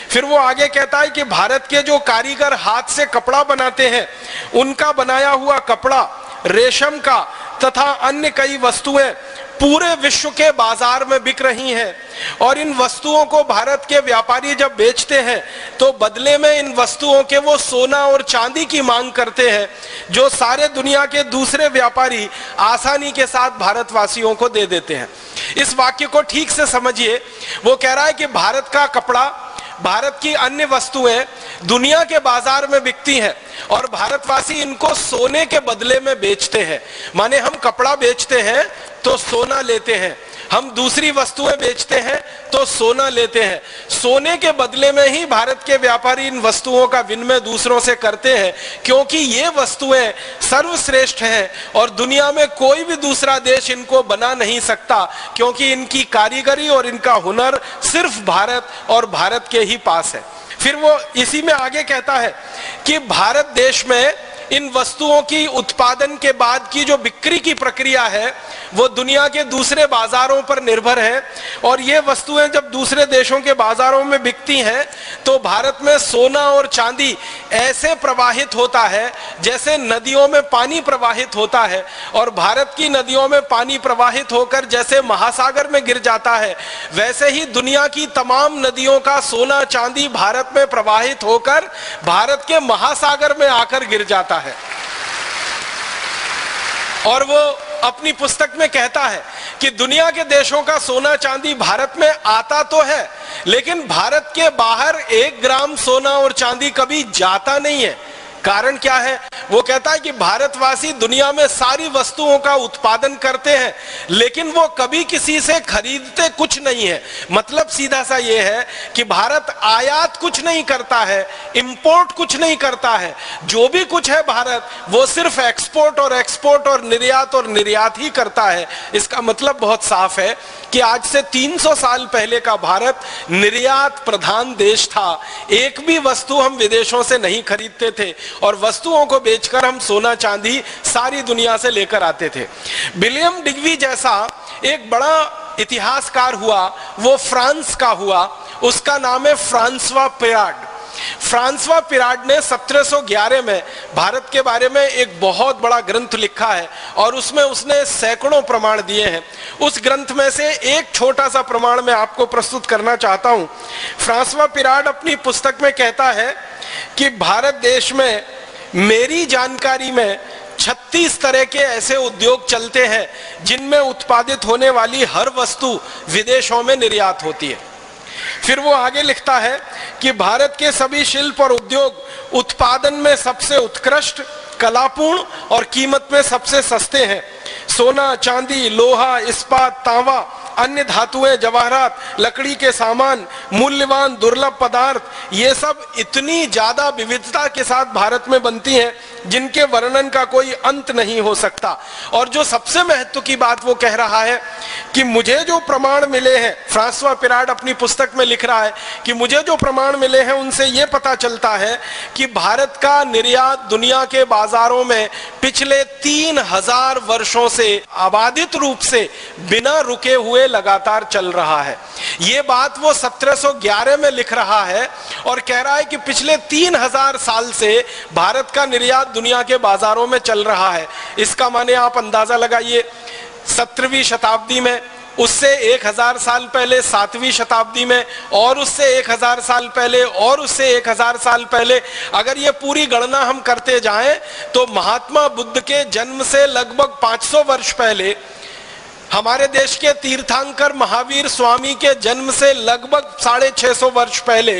फिर वो आगे कहता है कि भारत के जो कारीगर हाथ से कपड़ा बनाते हैं, उनका बनाया हुआ कपड़ा, रेशम का तथा अन्य कई वस्तुएं पूरे विश्व के बाजार में बिक रही हैं और इन वस्तुओं को भारत के व्यापारी जब बेचते हैं तो बदले में इन वस्तुओं के वो सोना और चांदी की मांग करते हैं जो सारे दुनिया के दूसरे व्यापारी आसानी के साथ भारतवासियों को दे देते हैं। इस वाक्य को ठीक से समझिए। वो कह रहा है कि भारत का कपड़ा, भारत की अन्य वस्तुएं दुनिया के बाजार में बिकती हैं और भारतवासी इनको सोने के बदले में बेचते हैं। माने हम कपड़ा बेचते हैं तो सोना लेते हैं, हम दूसरी वस्तुएं बेचते हैं तो सोना लेते हैं। सोने के बदले में ही भारत के व्यापारी इन वस्तुओं का विनिमय दूसरों से करते हैं, क्योंकि ये वस्तुएं सर्वश्रेष्ठ हैं और दुनिया में कोई भी दूसरा देश इनको बना नहीं सकता, क्योंकि इनकी कारीगरी और इनका हुनर सिर्फ भारत और भारत के ही पास है। फिर वो इसी में आगे कहता है कि भारत देश में इन वस्तुओं की उत्पादन के बाद की जो बिक्री की प्रक्रिया है वो दुनिया के दूसरे बाजारों पर निर्भर है और ये वस्तुएं जब दूसरे देशों के बाजारों में बिकती हैं तो भारत में सोना और चांदी ऐसे प्रवाहित होता है जैसे नदियों में पानी प्रवाहित होता है, और भारत की नदियों में पानी प्रवाहित होकर जैसे महासागर में गिर जाता है, वैसे ही दुनिया की तमाम नदियों का सोना चांदी भारत में प्रवाहित होकर भारत के महासागर में आकर गिर जाता है। और वो अपनी पुस्तक में कहता है कि दुनिया के देशों का सोना चांदी भारत में आता तो है, लेकिन भारत के बाहर 1 ग्राम सोना और चांदी कभी जाता नहीं है। कारण क्या है? वो कहता है कि भारतवासी दुनिया में सारी वस्तुओं का उत्पादन करते हैं, लेकिन वो कभी किसी से खरीदते कुछ नहीं है। मतलब सीधा सा ये है कि भारत आयात कुछ नहीं करता है, इंपोर्ट कुछ नहीं करता है। जो भी कुछ है भारत, वो सिर्फ एक्सपोर्ट और निर्यात ही करता है। इसका मतलब बहुत साफ है कि आज से 300 साल पहले का भारत निर्यात प्रधान देश था। एक भी वस्तु हम विदेशों से नहीं खरीदते थे और वस्तुओं को बेचकर हम सोना चांदी सारी दुनिया से लेकर आते थे। विलियम डिग्वी जैसा एक बड़ा इतिहासकार हुआ, वो फ्रांस का हुआ। उसका नाम है फ्रांसवा पिराड। फ्रांसवा पिराड ने 1711 में भारत के बारे में एक बहुत बड़ा ग्रंथ लिखा है और उसमें उसने सैकड़ों प्रमाण दिए हैं। उस ग्रंथ में से एक छोटा सा प्रमाण मैं आपको प्रस्तुत करना चाहता हूं। फ्रांसवा पिराड अपनी पुस्तक में कहता है कि भारत देश में मेरी जानकारी में 36 तरह के ऐसे उद्योग चलते हैं जिनमें उत्पादित होने वाली हर वस्तु विदेशों में निर्यात होती है। फिर वो आगे लिखता है कि भारत के सभी शिल्प और उद्योग उत्पादन में सबसे उत्कृष्ट, कलापूर्ण और कीमत में सबसे सस्ते हैं। सोना, चांदी, लोहा, इस्पात, तांबा, अन्य धातुएं, जवाहरात, लकड़ी के सामान, मूल्यवान दुर्लभ पदार्थ, ये सब इतनी ज्यादा विविधता के साथ भारत में बनती हैं जिनके वर्णन का कोई अंत नहीं हो सकता। और जो सबसे महत्व की बात वो कह रहा है कि मुझे जो प्रमाण मिले हैं, फ्रांसवा पिराड अपनी पुस्तक में लिख रहा है कि मुझे जो प्रमाण मिले हैं उनसे ये पता चलता है कि भारत का निर्यात दुनिया के बाजारों में पिछले 3000 वर्षों से अबाधित रूप से बिना रुके हुए लगातार चल रहा है। ये बात वो 1711 में लिख रहा है और कह रहा है कि पिछले 3000 साल से भारत का निर्यात दुनिया के बाजारों में चल रहा है। इसका माने आप अंदाजा लगाइए, 17वीं शताब्दी में, उससे 1000 साल पहले 7वीं शताब्दी में, और उससे 1000 साल पहले, और उससे 1000 साल पहले, अगर ये पूरी गणना हम करते जाएं तो महात्मा बुद्ध के जन्म से लगभग 500 वर्ष पहले हमारे देश के तीर्थंकर महावीर स्वामी के जन्म से लगभग 650 वर्ष पहले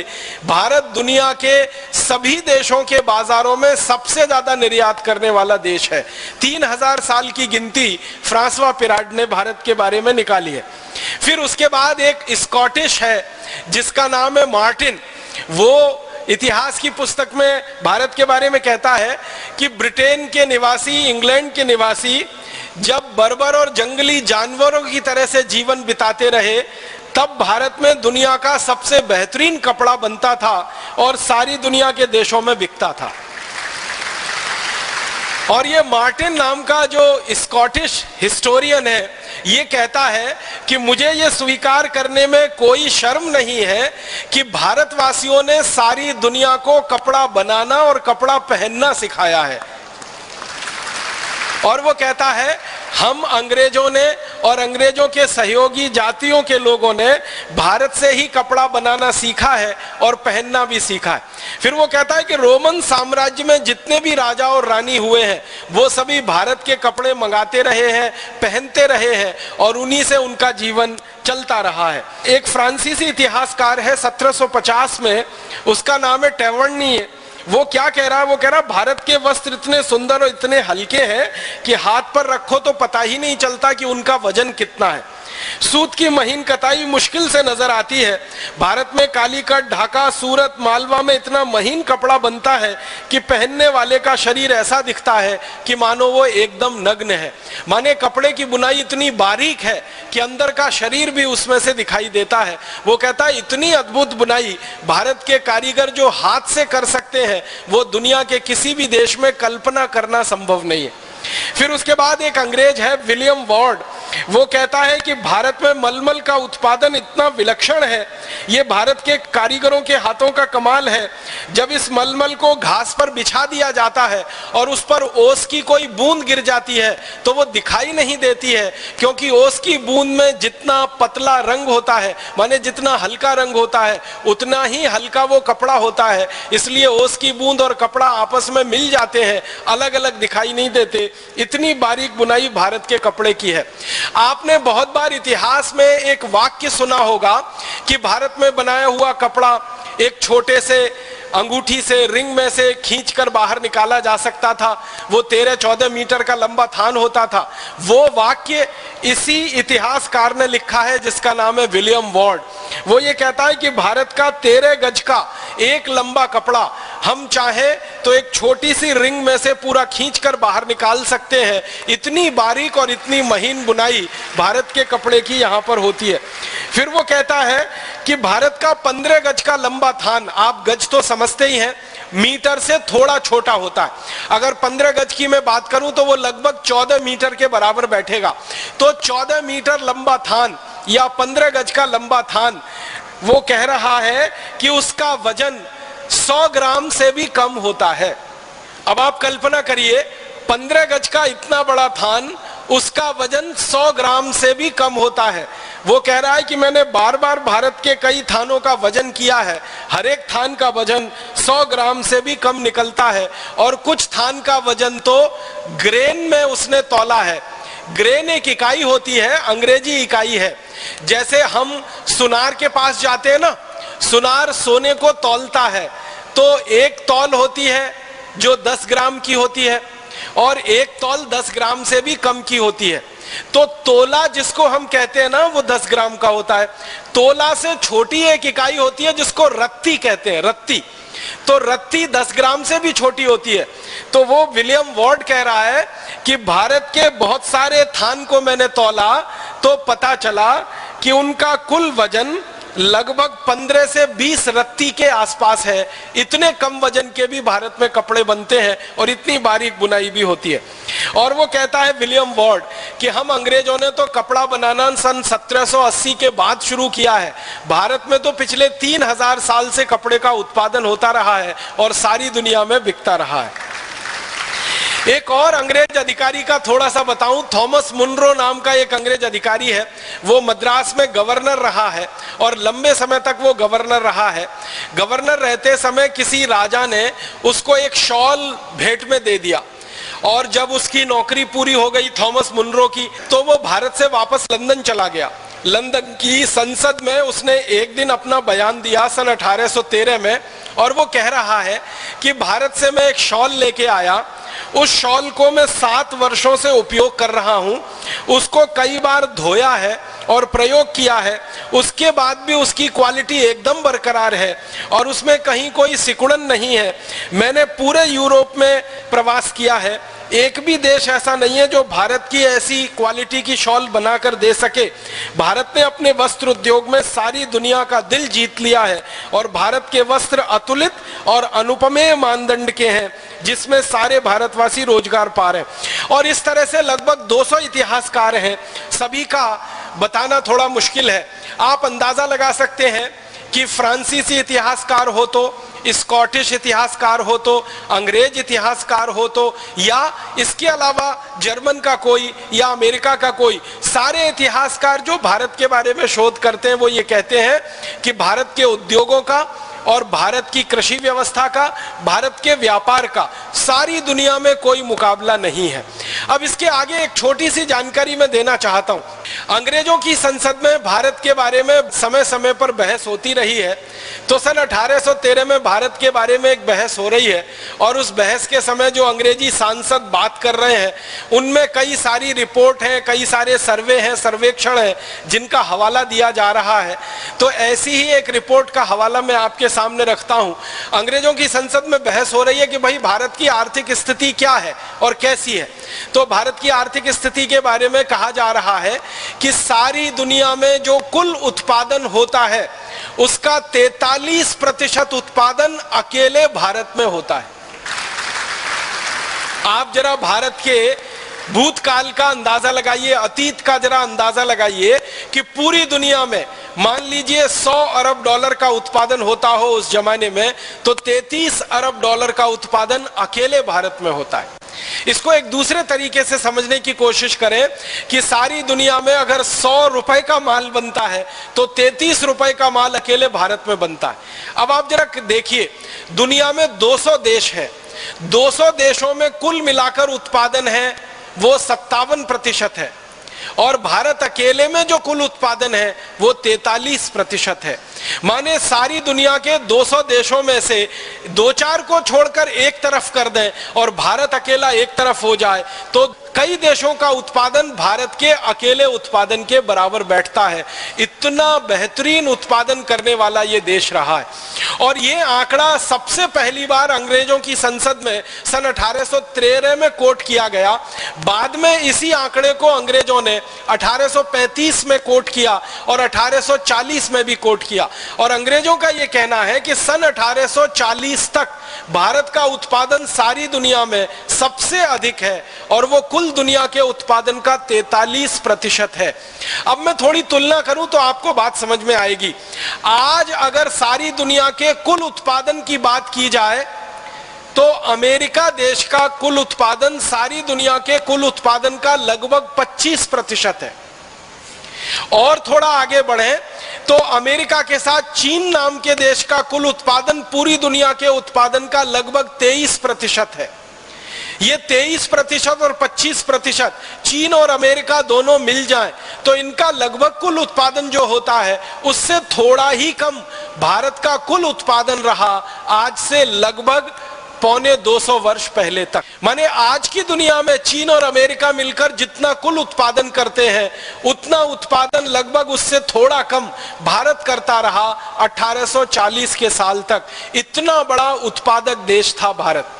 भारत दुनिया के सभी देशों के बाजारों में सबसे ज्यादा निर्यात करने वाला देश है। 3000 साल की गिनती फ्रांसवा पिराड ने भारत के बारे में निकाली है। फिर उसके बाद एक स्कॉटिश है जिसका नाम है मार्टिन। वो इतिहास की पुस्तक में भारत के बारे में कहता है कि ब्रिटेन के निवासी, इंग्लैंड के निवासी जब बर्बर और जंगली जानवरों की तरह से जीवन बिताते रहे, तब भारत में दुनिया का सबसे बेहतरीन कपड़ा बनता था और सारी दुनिया के देशों में बिकता था। और ये मार्टिन नाम का जो स्कॉटिश हिस्टोरियन है, ये कहता है कि मुझे ये स्वीकार करने में कोई शर्म नहीं है कि भारतवासियों ने सारी दुनिया को कपड़ा बनाना और कपड़ा पहनना सिखाया है। और वो कहता है हम अंग्रेजों ने और अंग्रेजों के सहयोगी जातियों के लोगों ने भारत से ही कपड़ा बनाना सीखा है और पहनना भी सीखा है। फिर वो कहता है कि रोमन साम्राज्य में जितने भी राजा और रानी हुए हैं वो सभी भारत के कपड़े मंगाते रहे हैं, पहनते रहे हैं और उन्हीं से उनका जीवन चलता रहा है। एक फ्रांसीसी इतिहासकार है 1750 में, उसका नाम है टेवर्नी। वो क्या कह रहा है? वो कह रहा है भारत के वस्त्र इतने सुंदर और इतने हल्के हैं कि हाथ पर रखो तो पता ही नहीं चलता कि उनका वजन कितना है। सूत की महीन कताई मुश्किल से नजर आती है। भारत में कालीकट, ढाका, सूरत, मालवा में इतना महीन कपड़ा बनता है कि पहनने वाले का शरीर ऐसा दिखता है कि मानो वो एकदम नग्न है। माने कपड़े की बुनाई इतनी बारीक है कि अंदर का शरीर भी उसमें से दिखाई देता है। वो कहता है इतनी अद्भुत बुनाई भारत के कारीगर जो हाथ से कर सकते हैं वो दुनिया के किसी भी देश में कल्पना करना संभव नहीं है। फिर उसके बाद एक अंग्रेज है विलियम वॉर्ड। वो कहता है कि भारत में मलमल का उत्पादन इतना विलक्षण है, ये भारत के कारीगरों के हाथों का कमाल है। जब इस मलमल को घास पर बिछा दिया जाता है और उस पर ओस की कोई बूंद गिर जाती है तो वो दिखाई नहीं देती है, क्योंकि ओस की बूंद में जितना पतला रंग होता है, माने जितना हल्का रंग होता है, उतना ही हल्का वो कपड़ा होता है। इसलिए ओस की बूंद और कपड़ा आपस में मिल जाते हैं, अलग अलग दिखाई नहीं देते। इतनी बारीक बुनाई भारत के कपड़े की है। आपने बहुत बार इतिहास में एक वाक्य सुना होगा कि भारत में बनाया हुआ कपड़ा एक छोटे से अंगूठी से, रिंग में से खींचकर बाहर निकाला जा सकता था। वो 13-14 मीटर का लंबा थान होता था। वो वाक्य इसी इतिहासकार ने लिखा है जिसका नाम है विलियम वॉर्ड। वो ये कहता है कि भारत का 13 गज का एक लंबा कपड़ा हम चाहे तो एक छोटी सी रिंग में से पूरा खींचकर बाहर निकाल सकते हैं। इतनी बारीक और इतनी महीन बुनाई भारत के कपड़े की यहाँ पर होती है। फिर वो कहता है कि भारत का 15 गज का लंबा थान, आप गज तो समझते ही हैं, मीटर से थोड़ा छोटा होता है। अगर 15 गज की मैं बात करूं तो वो लगभग 14 मीटर के बराबर बैठेगा। तो 14 मीटर लंबा थान या 15 गज का लंबा थान, वो कह रहा है कि उसका वजन 100 ग्राम से भी कम होता है। अब आप कल्पना करिए, 15 गज का इतना बड़ा थान, उसका वजन 100 ग्राम से भी कम होता है। वो कह रहा है कि मैंने बार बार भारत के कई थानों का वजन किया है, हर एक थान का वजन 100 ग्राम से भी कम निकलता है। और कुछ थान का वजन तो ग्रेन में उसने तौला है। ग्रेन एक इकाई होती है, अंग्रेजी इकाई है। जैसे हम सुनार के पास जाते हैं ना, सुनार सोने को तौलता है, तो एक तौल होती है जो 10 ग्राम की होती है और एक तौल 10 ग्राम से भी कम की होती है। तो तोला जिसको हम कहते हैं ना, वो 10 ग्राम का होता है। तोला से छोटी एक इकाई होती है जिसको रत्ती कहते हैं, रत्ती। तो रत्ती 10 ग्राम से भी छोटी होती है। तो वो विलियम वॉर्ड कह रहा है कि भारत के बहुत सारे थान को मैंने तौला तो पता चला कि उनका कुल वजन लगभग 15 से 20 रत्ती के आसपास है। इतने कम वजन के भी भारत में कपड़े बनते हैं और इतनी बारीक बुनाई भी होती है। और वो कहता है विलियम वॉर्ड कि हम अंग्रेजों ने तो कपड़ा बनाना सन 1780 के बाद शुरू किया है। भारत में तो पिछले 3000 साल से कपड़े का उत्पादन होता रहा है और सारी दुनिया में बिकता रहा है। एक और अंग्रेज अधिकारी का थोड़ा सा बताऊं, थॉमस मुनरो नाम का एक अंग्रेज अधिकारी है। वो मद्रास में गवर्नर रहा है और लंबे समय तक वो गवर्नर रहा है। गवर्नर रहते समय किसी राजा ने उसको एक शॉल भेंट में दे दिया और जब उसकी नौकरी पूरी हो गई थॉमस मुनरो की, तो वो भारत से वापस लंदन चला गया। लंदन की संसद में उसने एक दिन अपना बयान दिया सन 1813 में, और वो कह रहा है कि भारत से मैं एक शॉल लेके आया, उस शॉल को मैं 7 वर्षों से उपयोग कर रहा हूं, उसको कई बार धोया है और प्रयोग किया है, उसके बाद भी उसकी क्वालिटी एकदम बरकरार है और उसमें कहीं कोई सिकुड़न नहीं है। मैंने पूरे यूरोप में प्रवास किया है, एक भी देश ऐसा नहीं है जो भारत की ऐसी क्वालिटी की शॉल बनाकर दे सके। भारत ने अपने वस्त्र उद्योग में सारी दुनिया का दिल जीत लिया है और भारत के वस्त्र अतुलित और अनुपमेय मानदंड के हैं, जिसमें सारे भारतवासी रोजगार पा रहे हैं। और इस तरह से लगभग 200 इतिहासकार हैं, सभी का बताना थोड़ा मुश्किल है। आप अंदाजा लगा सकते हैं कि फ्रांसीसी इतिहासकार हो तो, स्कॉटिश इतिहासकार हो तो, अंग्रेज इतिहासकार हो तो, या इसके अलावा जर्मन का कोई या अमेरिका का कोई, सारे इतिहासकार जो भारत के बारे में शोध करते हैं वो ये कहते हैं कि भारत के उद्योगों का और भारत की कृषि व्यवस्था का, भारत के व्यापार का सारी दुनिया में कोई मुकाबला नहीं है। अब इसके आगे एक छोटी सी जानकारी मैं देना चाहता हूं। अंग्रेजों की संसद में भारत के बारे में समय समय पर बहस होती रही है, तो सन 1813 में भारत के बारे में एक बहस हो रही है और उस बहस के समय जो अंग्रेजी सांसद बात कर रहे हैं उनमें कई सारी रिपोर्ट हैं, कई सारे सर्वे हैं, सर्वेक्षण हैं जिनका हवाला दिया जा रहा है। तो ऐसी ही एक रिपोर्ट का हवाला मैं आपके सामने रखता हूं। अंग्रेजों की संसद में बहस हो रही है कि भाई भारत की आर्थिक स्थिति क्या है और कैसी है। तो भारत की आर्थिक स्थिति के बारे में कहा जा रहा है कि सारी दुनिया में जो कुल उत्पादन होता है उसका 43% उत्पादन अकेले भारत में होता है। आप जरा भारत के भूतकाल का अंदाजा लगाइए, अतीत का जरा अंदाजा लगाइए कि पूरी दुनिया में मान लीजिए 100 अरब डॉलर का उत्पादन होता हो उस जमाने में, तो 33 अरब डॉलर का उत्पादन अकेले भारत में होता है। इसको एक दूसरे तरीके से समझने की कोशिश करें कि सारी दुनिया में अगर 100 रुपए का माल बनता है तो 33 रुपए का माल अकेले भारत में बनता है। अब आप जरा देखिए, दुनिया में 200 देश है, 200 देशों में कुल मिलाकर उत्पादन है वो 57% है और भारत अकेले में जो कुल उत्पादन है वो 43% है। माने सारी दुनिया के 200 देशों में से 2-4 को छोड़कर एक तरफ कर दें और भारत अकेला एक तरफ हो जाए तो कई देशों का उत्पादन भारत के अकेले उत्पादन के बराबर बैठता है। इतना बेहतरीन उत्पादन करने वाला ये देश रहा है। और ये आंकड़ा सबसे पहली बार अंग्रेजों की संसद में सन 1813 में कोट किया गया। बाद में इसी आंकड़े को अंग्रेजों ने 1835 में कोट किया और 1840 में भी कोट किया। और अंग्रेजों का यह कहना है कि सन 1840 तक भारत का उत्पादन सारी दुनिया में सबसे अधिक है और वो कुल दुनिया के उत्पादन का 43% है। अब मैं थोड़ी तुलना करूं तो आपको बात समझ में आएगी। आज अगर सारी दुनिया के कुल उत्पादन की बात की जाए तो अमेरिका देश का कुल उत्पादन सारी दुनिया के कुल उत्पादन का लगभग 25% है। और थोड़ा आगे बढ़े तो अमेरिका के साथ चीन नाम के देश का कुल उत्पादन पूरी दुनिया के उत्पादन का लगभग 23% है। ये 23% और 25% चीन और अमेरिका दोनों मिल जाएं तो इनका लगभग कुल उत्पादन जो होता है उससे थोड़ा ही कम भारत का कुल उत्पादन रहा आज से लगभग 250 वर्ष पहले तक। माने आज की दुनिया में चीन और अमेरिका मिलकर जितना कुल उत्पादन करते हैं उतना उत्पादन लगभग उससे थोड़ा कम भारत करता रहा 1840 के साल तक। इतना बड़ा उत्पादक देश था भारत।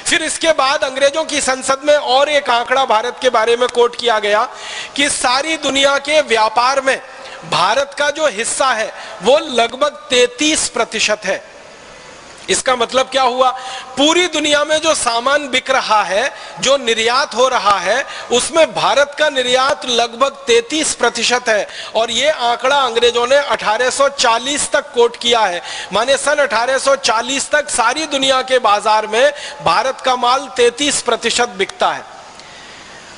फिर इसके बाद अंग्रेजों की संसद में और एक आंकड़ा भारत के बारे में कोट किया गया कि सारी दुनिया के व्यापार में भारत का जो हिस्सा है वो लगभग 33% है। इसका मतलब क्या हुआ, पूरी दुनिया में जो सामान बिक रहा है, जो निर्यात हो रहा है, उसमें भारत का निर्यात लगभग 33% है। और ये आंकड़ा अंग्रेजों ने 1840 तक कोट किया है। माने सन 1840 तक सारी दुनिया के बाजार में भारत का माल 33% बिकता है।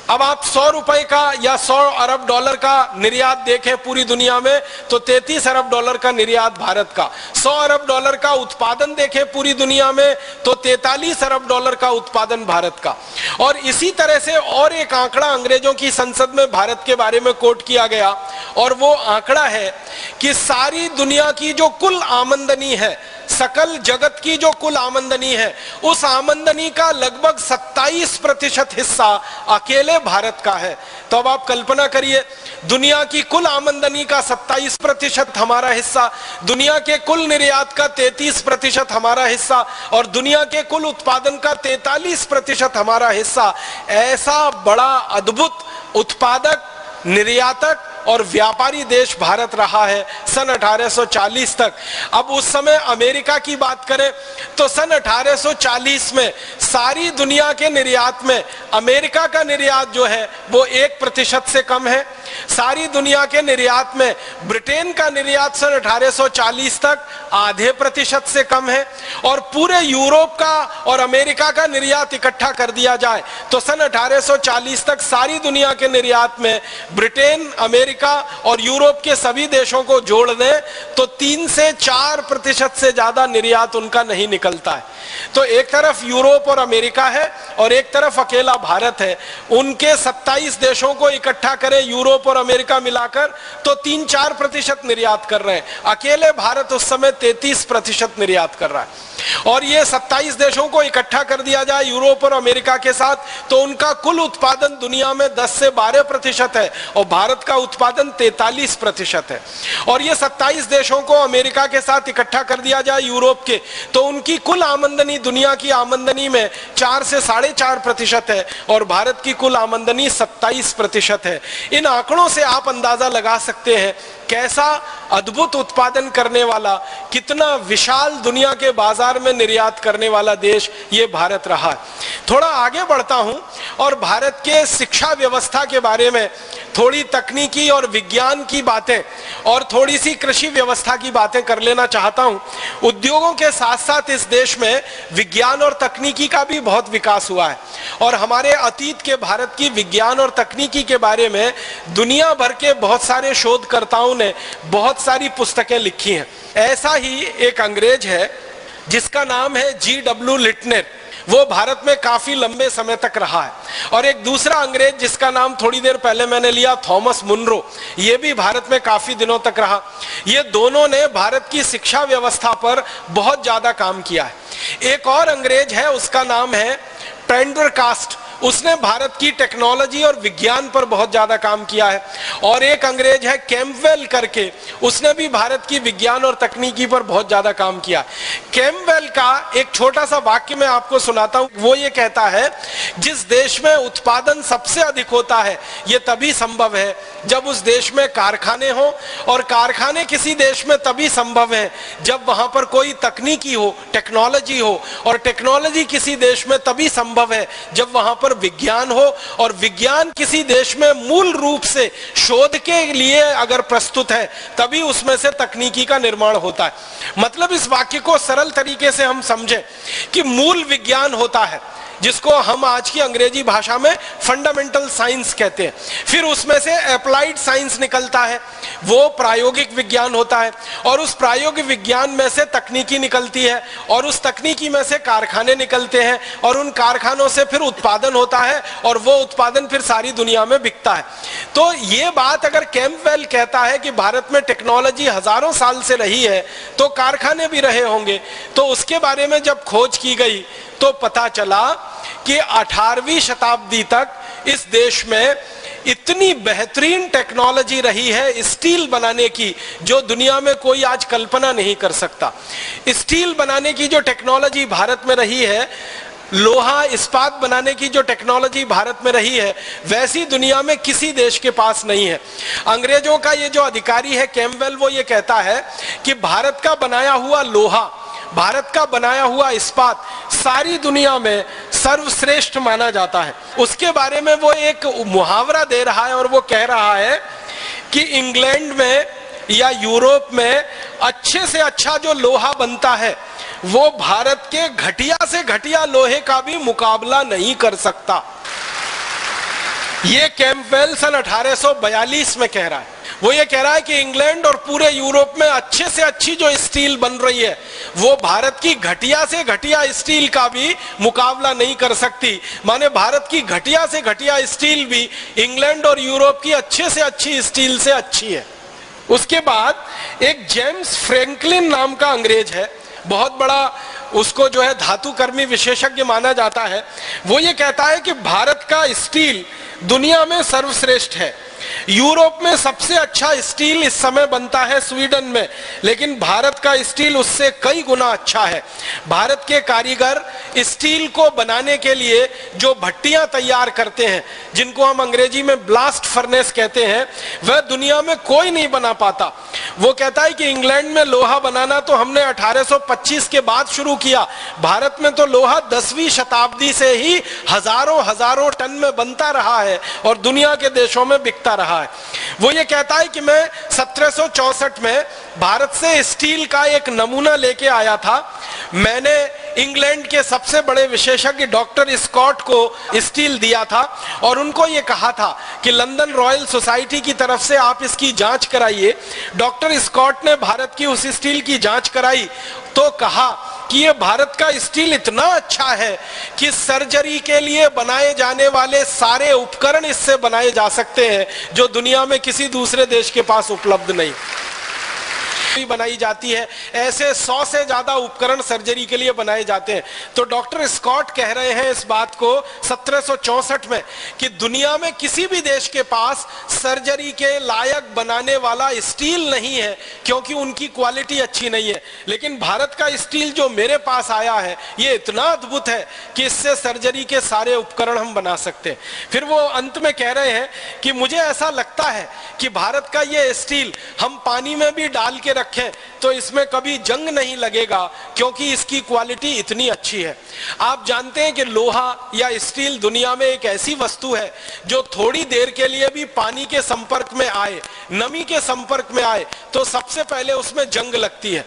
अब आप 100 रुपए का या 100 अरब डॉलर का निर्यात देखें पूरी दुनिया में तो 33 अरब डॉलर का निर्यात भारत का, 100 अरब डॉलर का उत्पादन देखें पूरी दुनिया में तो 43 अरब डॉलर का उत्पादन भारत का। और इसी तरह से और एक आंकड़ा अंग्रेजों की संसद में भारत के बारे में कोट किया गया, और वो आंकड़ा है कि सारी दुनिया की जो कुल आमदनी है, सकल जगत की जो कुल आमदनी है, उस आमदनी का लगभग 27% हिस्सा अकेले भारत का है। तो अब आप कल्पना करिए, दुनिया की कुल आमदनी का 27% हमारा हिस्सा, दुनिया के कुल निर्यात का 33% हमारा हिस्सा, और दुनिया के कुल उत्पादन का 43% हमारा हिस्सा। ऐसा बड़ा अद्भुत उत्पादक, निर्यातक और व्यापारी देश भारत रहा है सन 1840 तक। अब उस समय अमेरिका की बात करें तो सन 1840 में सारी दुनिया के निर्यात में अमेरिका का निर्यात जो है वो 1% से कम है। सारी दुनिया के निर्यात में ब्रिटेन का निर्यात सन 1840 तक आधे % से कम है, और पूरे यूरोप का और अमेरिका का निर्यात इकट्ठा कर दिया जाए तो सन 1840 तक सारी दुनिया के निर्यात में ब्रिटेन, अमेरिका और यूरोप के सभी देशों को जोड़ दें तो 3 से 4% से ज्यादा निर्यात उनका नहीं निकलता है। तो एक तरफ यूरोप और अमेरिका है और एक तरफ अकेला भारत है। उनके 27 देशों को इकट्ठा करें यूरोप और अमेरिका मिलाकर तो 3-4% निर्यात कर रहे हैं, अकेले भारत उस समय 33% निर्यात कर रहा है। और ये 27 देशों को इकट्ठा कर दिया जाए यूरोप और अमेरिका के साथ तो उनका कुल उत्पादन दुनिया में 10 से 12% है और भारत का उत्पादन 43% है। और ये 27 देशों को अमेरिका के साथ इकट्ठा कर दिया जाए यूरोप के तो उनकी कुल आमदनी दुनिया की आमदनी में 4 से 4.5% है और भारत की कुल आमदनी 27% है। इन आंकड़ों से आप अंदाजा लगा सकते हैं कैसा अद्भुत उत्पादन करने वाला, कितना विशाल दुनिया के बाजार में निर्यात करने वाला देश ये भारत रहा है। थोड़ा आगे बढ़ता हूं और भारत के शिक्षा व्यवस्था के बारे में थोड़ी तकनीकी और विज्ञान की बातें और थोड़ी सी कृषि व्यवस्था की बातें कर लेना चाहता हूं। उद्योगों के साथ साथ इस देश में विज्ञान और तकनीकी का भी बहुत विकास हुआ है और हमारे अतीत के भारत की विज्ञान और तकनीकी के बारे में दुनिया भर के बहुत सारे शोधकर्ताओं ने बहुत सारी पुस्तकें लिखी हैं। ऐसा ही एक अंग्रेज है जिसका नाम है G.W. लिटनर, वो भारत में काफी लंबे समय तक रहा है। और एक दूसरा अंग्रेज जिसका नाम थोड़ी देर पहले मैंने लिया, थॉमस मुनरो, ये भी भारत में काफी दिनों तक रहा। ये दोनों ने भारत की शिक्षा व्यवस्था पर बहुत ज्यादा काम किया है। एक और अंग्रेज है, उसका नाम है पेंडरकास्ट, उसने भारत की टेक्नोलॉजी और विज्ञान पर बहुत ज्यादा काम किया है। और एक अंग्रेज है कैम्पबेल करके, उसने भी भारत की विज्ञान और तकनीकी पर बहुत ज्यादा काम किया। कैम्पबेल का एक छोटा सा वाक्य मैं आपको सुनाता हूं। वो ये कहता है, जिस देश में उत्पादन सबसे अधिक होता है यह तभी संभव है जब उस देश में कारखाने हो, और कारखाने किसी देश में तभी संभव है जब वहां पर कोई तकनीकी हो, टेक्नोलॉजी हो, और टेक्नोलॉजी किसी देश में तभी संभव है जब वहां पर विज्ञान हो, और विज्ञान किसी देश में मूल रूप से शोध के लिए अगर प्रस्तुत है तभी उसमें से तकनीकी का निर्माण होता है। मतलब इस वाक्य को सरल तरीके से हम समझें कि मूल विज्ञान होता है जिसको हम आज की अंग्रेजी भाषा में फंडामेंटल साइंस कहते हैं, फिर उसमें से अप्लाइड साइंस निकलता है, वो प्रायोगिक विज्ञान होता है, और उस प्रायोगिक विज्ञान में से तकनीकी निकलती है, और उस तकनीकी में से कारखाने निकलते हैं, और उन कारखानों से फिर उत्पादन होता है, और वो उत्पादन फिर सारी दुनिया में बिकता है। तो ये बात अगर कैम्पबेल कहता है कि भारत में टेक्नोलॉजी हजारों साल से रही है तो कारखाने भी रहे होंगे, तो उसके बारे में जब खोज की गई तो पता चला कि 18वीं शताब्दी तक इस देश में इतनी बेहतरीन टेक्नोलॉजी रही है स्टील बनाने की जो दुनिया में कोई आज कल्पना नहीं कर सकता। स्टील बनाने की जो टेक्नोलॉजी भारत में रही है, लोहा इस्पात बनाने की जो टेक्नोलॉजी भारत में रही है, वैसी दुनिया में किसी देश के पास नहीं है। अंग्रेजों का ये जो अधिकारी है कैम्पबेल, वो ये कहता है कि भारत का बनाया हुआ लोहा, भारत का बनाया हुआ इस्पात सारी दुनिया में सर्वश्रेष्ठ माना जाता है। उसके बारे में वो एक मुहावरा दे रहा है और वो कह रहा है कि इंग्लैंड में या यूरोप में अच्छे से अच्छा जो लोहा बनता है वो भारत के घटिया से घटिया लोहे का भी मुकाबला नहीं कर सकता। ये कैंपबेल सन 1842 में कह रहा है। वो ये कह रहा है कि इंग्लैंड और पूरे यूरोप में अच्छे से अच्छी जो स्टील बन रही है वो भारत की घटिया से घटिया स्टील का भी मुकाबला नहीं कर सकती। माने भारत की घटिया से घटिया स्टील भी इंग्लैंड और यूरोप की अच्छे से अच्छी स्टील से अच्छी है। उसके बाद एक जेम्स फ्रैंकलिन नाम का अंग्रेज है, बहुत बड़ा उसको जो है धातुकर्मी विशेषज्ञ माना जाता है। वो ये कहता है कि भारत का स्टील दुनिया में सर्वश्रेष्ठ है। यूरोप में सबसे अच्छा स्टील इस समय बनता है स्वीडन में, लेकिन भारत का स्टील उससे कई गुना अच्छा है। भारत के कारीगर स्टील को बनाने के लिए जो भट्टियां तैयार करते हैं, जिनको हम अंग्रेजी में ब्लास्ट फर्नेस कहते हैं, वह दुनिया में कोई नहीं बना पाता। वो कहता है कि इंग्लैंड में लोहा बनाना तो हमने 1825 के बाद शुरू किया, भारत में तो लोहा 10वीं शताब्दी से ही हजारों टन में बनता रहा है और दुनिया के देशों में बिकता रहा है। वो ये कहता है कि मैं 1764 में भारत से स्टील का एक नमूना लेके आया था। मैंने इंग्लैंड के सबसे बड़े विशेषज्ञ डॉक्टर स्कॉट को स्टील दिया था और उनको ये कहा था कि लंदन रॉयल सोसाइटी की तरफ से आप इसकी जांच कराइए। डॉक्टर स्कॉट ने भारत की उस स्टील की जांच कराई तो कहा कि ये भारत का स्टील इतना अच्छा है कि सर्जरी के लिए बनाए जाने वाले सारे उपकरण इससे बनाए जा सकते हैं जो दुनिया में किसी दूसरे देश के पास उपलब्ध नहीं बनाई जाती है। ऐसे 100 से ज्यादा उपकरण सर्जरी के लिए बनाए जाते हैं। तो डॉक्टर स्कॉट कह रहे हैं इस बात को 1764 में कि दुनिया में किसी भी देश के पास सर्जरी के लायक बनाने वाला स्टील नहीं है क्योंकि उनकी क्वालिटी अच्छी नहीं है, लेकिन भारत का स्टील जो मेरे पास आया है ये इतना अद्भुत है कि इससे सर्जरी के सारे उपकरण हम बना सकते हैं। फिर वो अंत में कह रहे हैं कि मुझे ऐसा लगता है कि भारत का ये स्टील हम पानी में भी डाल के रखें तो इसमें कभी जंग नहीं लगेगा क्योंकि इसकी क्वालिटी इतनी अच्छी है। आप जानते हैं कि लोहा या स्टील दुनिया में एक ऐसी वस्तु है जो थोड़ी देर के लिए भी पानी के संपर्क में आए, नमी के संपर्क में आए तो सबसे पहले उसमें जंग लगती है,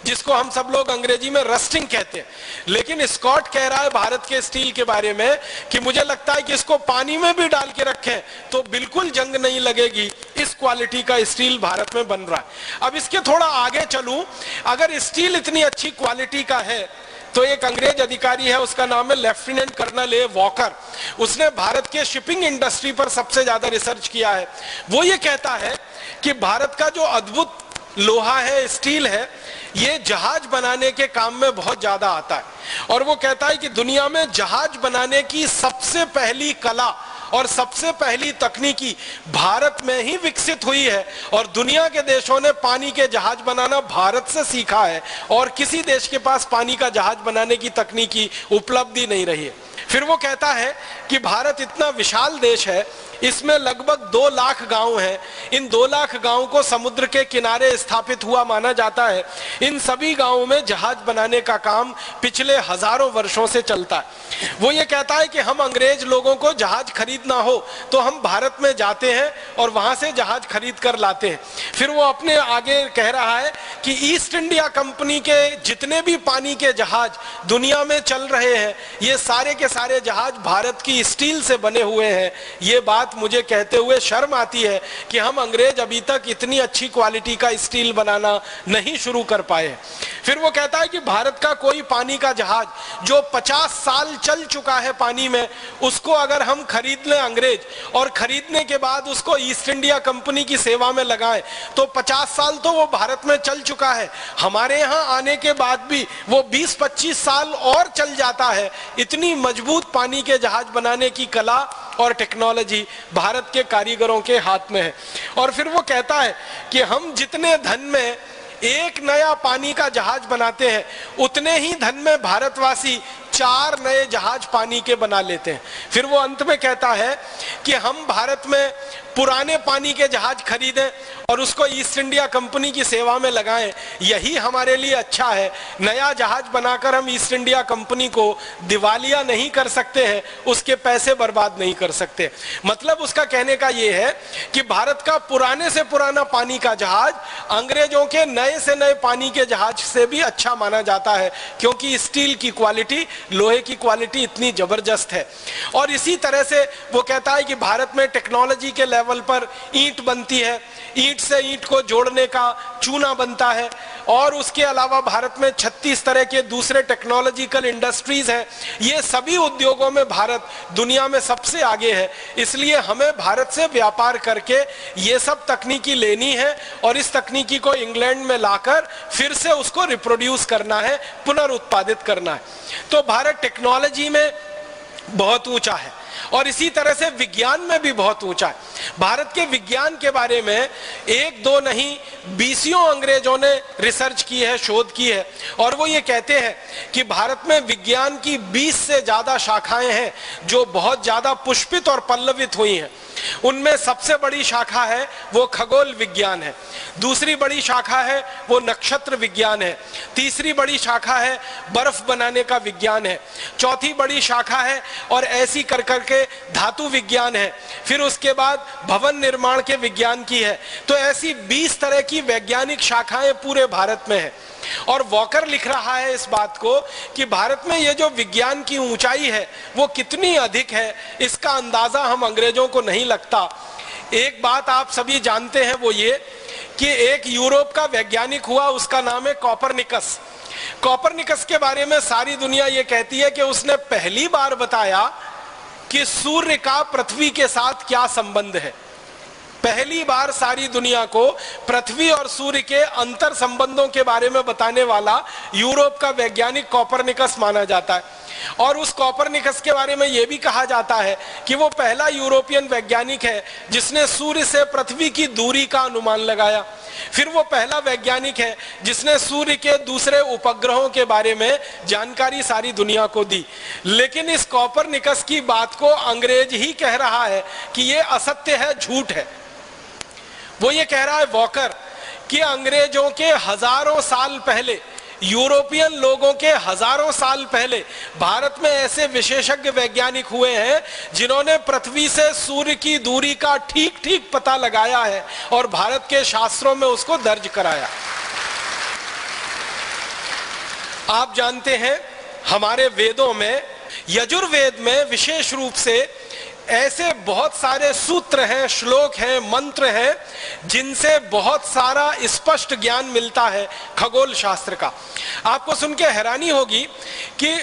जिसको हम सब लोग अंग्रेजी में रस्टिंग कहते हैं। लेकिन स्कॉट कह रहा है भारत के स्टील के बारे में कि मुझे लगता है कि इसको पानी में भी डाल के रखें तो बिल्कुल जंग नहीं लगेगी। इस क्वालिटी का स्टील भारत में बन रहा है। अब इसके थोड़ा आगे चलूं, अगर स्टील इतनी अच्छी क्वालिटी का है तो एक अंग्रेज अधिकारी है, उसका नाम है लेफ्टिनेंट कर्नल ए वॉकर। उसने भारत के शिपिंग इंडस्ट्री पर सबसे ज्यादा रिसर्च किया है। वो ये कहता है कि भारत का जो अद्भुत लोहा है, स्टील है, ये जहाज बनाने के काम में बहुत ज्यादा आता है। और वो कहता है कि दुनिया में जहाज बनाने की सबसे पहली कला और सबसे पहली तकनीकी भारत में ही विकसित हुई है और दुनिया के देशों ने पानी के जहाज बनाना भारत से सीखा है और किसी देश के पास पानी का जहाज बनाने की तकनीकी उपलब्धि नहीं रही है। फिर वो कहता है कि भारत इतना विशाल देश है, इसमें लगभग 2 लाख गांव हैं। इन 2 लाख गांवों को समुद्र के किनारे स्थापित हुआ माना जाता है। इन सभी गांवों में जहाज बनाने का काम पिछले हजारों वर्षों से चलता है। वो ये कहता है कि हम अंग्रेज लोगों को जहाज खरीदना हो तो हम भारत में जाते हैं और वहां से जहाज खरीद कर लाते हैं। फिर वो अपने आगे कह रहा है कि ईस्ट इंडिया कंपनी के जितने भी पानी के जहाज दुनिया में चल रहे हैं ये सारे के सारे जहाज भारत की स्टील से बने हुए हैं। ये बात मुझे कहते हुए शर्म आती है कि हम अंग्रेज अभी तक इतनी अच्छी क्वालिटी का स्टील बनाना नहीं शुरू कर पाए। फिर वो कहता है कि भारत का कोई पानी का जहाज जो 50 साल चल चुका है पानी में, उसको अगर हम खरीद लें अंग्रेज और खरीदने के बाद उसको ईस्ट इंडिया कंपनी की सेवा में लगाएं तो 50 साल तो वो भारत में चल चुका है, हमारे यहाँ आने के बाद भी वो 20-25 साल और चल जाता है। इतनी मजबूत पानी के जहाज बनाने की कला और टेक्नोलॉजी भारत के कारीगरों के हाथ में है। और फिर वो कहता है कि हम जितने धन में एक नया पानी का जहाज बनाते हैं उतने ही धन में भारतवासी 4 नए जहाज पानी के बना लेते हैं। फिर वो अंत में कहता है कि हम भारत में पुराने पानी के जहाज खरीदें और उसको ईस्ट इंडिया कंपनी की सेवा में लगाएं, यही हमारे लिए अच्छा है। नया जहाज बनाकर हम ईस्ट इंडिया कंपनी को दिवालिया नहीं कर सकते हैं, उसके पैसे बर्बाद नहीं कर सकते। मतलब उसका कहने का ये है कि भारत का पुराने से पुराना पानी का जहाज अंग्रेजों के नए से नए पानी के जहाज से भी अच्छा माना जाता है क्योंकि स्टील की क्वालिटी लोहे की क्वालिटी इतनी जबरदस्त है। और इसी तरह से वो कहता है कि भारत में टेक्नोलॉजी के लेवल पर ईंट बनती है, ईंट से ईंट को जोड़ने का चूना बनता है, और उसके अलावा भारत में 36 तरह के दूसरे टेक्नोलॉजिकल इंडस्ट्रीज हैं। ये सभी उद्योगों में भारत दुनिया में सबसे आगे है। इसलिए हमें भारत से व्यापार करके ये सब तकनीकी लेनी है और इस तकनीकी को इंग्लैंड में लाकर फिर से उसको रिप्रोड्यूस करना है, पुनरुत्पादित करना है। तो भारत टेक्नोलॉजी में बहुत ऊंचा है और इसी तरह से विज्ञान में भी बहुत ऊंचा है। भारत के विज्ञान के बारे में एक दो नहीं 20 अंग्रेजों ने रिसर्च की है, शोध की है, और वो ये कहते हैं कि भारत में विज्ञान की 20 से ज्यादा शाखाएं हैं जो बहुत ज्यादा पुष्पित और पल्लवित हुई हैं। उनमें सबसे बड़ी शाखा है वो खगोल विज्ञान है, दूसरी बड़ी शाखा है वो नक्षत्र विज्ञान है, तीसरी बड़ी शाखा है बर्फ बनाने का विज्ञान है, चौथी बड़ी शाखा है और ऐसी कर करके धातु विज्ञान है, फिर उसके बाद भवन निर्माण के विज्ञान की है। तो ऐसी 20 तरह की वैज्ञानिक शाखाएं पूरे भारत में है। और वॉकर लिख रहा है इस बात को कि भारत में ये जो विज्ञान की ऊंचाई है वो कितनी अधिक है, इसका अंदाजा हम अंग्रेजों को नहीं लगता। एक बात आप सभी जानते हैं, वो ये कि एक यूरोप का वैज्ञानिक हुआ, उसका नाम है कॉपरनिकस। कॉपरनिकस के बारे में सारी दुनिया ये कहती है कि उसने पहली बार बताया कि सूर्य का पृथ्वी के साथ क्या संबंध है। पहली बार सारी दुनिया को पृथ्वी और सूर्य के अंतर संबंधों के बारे में बताने वाला यूरोप का वैज्ञानिक कॉपरनिकस माना जाता है। और उस कॉपरनिकस के बारे में यह भी कहा जाता है कि वो पहला यूरोपियन वैज्ञानिक है जिसने सूर्य से पृथ्वी की दूरी का अनुमान लगाया। फिर वो पहला वैज्ञानिक है जिसने सूर्य के दूसरे उपग्रहों के बारे में जानकारी सारी दुनिया को दी। लेकिन इस कॉपरनिकस की बात को अंग्रेज ही कह रहा है कि ये असत्य है, झूठ है। वो ये कह रहा है वॉकर कि अंग्रेजों के हजारों साल पहले, यूरोपियन लोगों के हजारों साल पहले भारत में ऐसे विशेषज्ञ वैज्ञानिक हुए हैं जिन्होंने पृथ्वी से सूर्य की दूरी का ठीक ठीक पता लगाया है और भारत के शास्त्रों में उसको दर्ज कराया। आप जानते हैं हमारे वेदों में, यजुर्वेद में विशेष रूप से ऐसे बहुत सारे सूत्र हैं, श्लोक हैं, मंत्र हैं जिनसे बहुत सारा स्पष्ट ज्ञान मिलता है खगोल शास्त्र का। आपको सुन के हैरानी होगी कि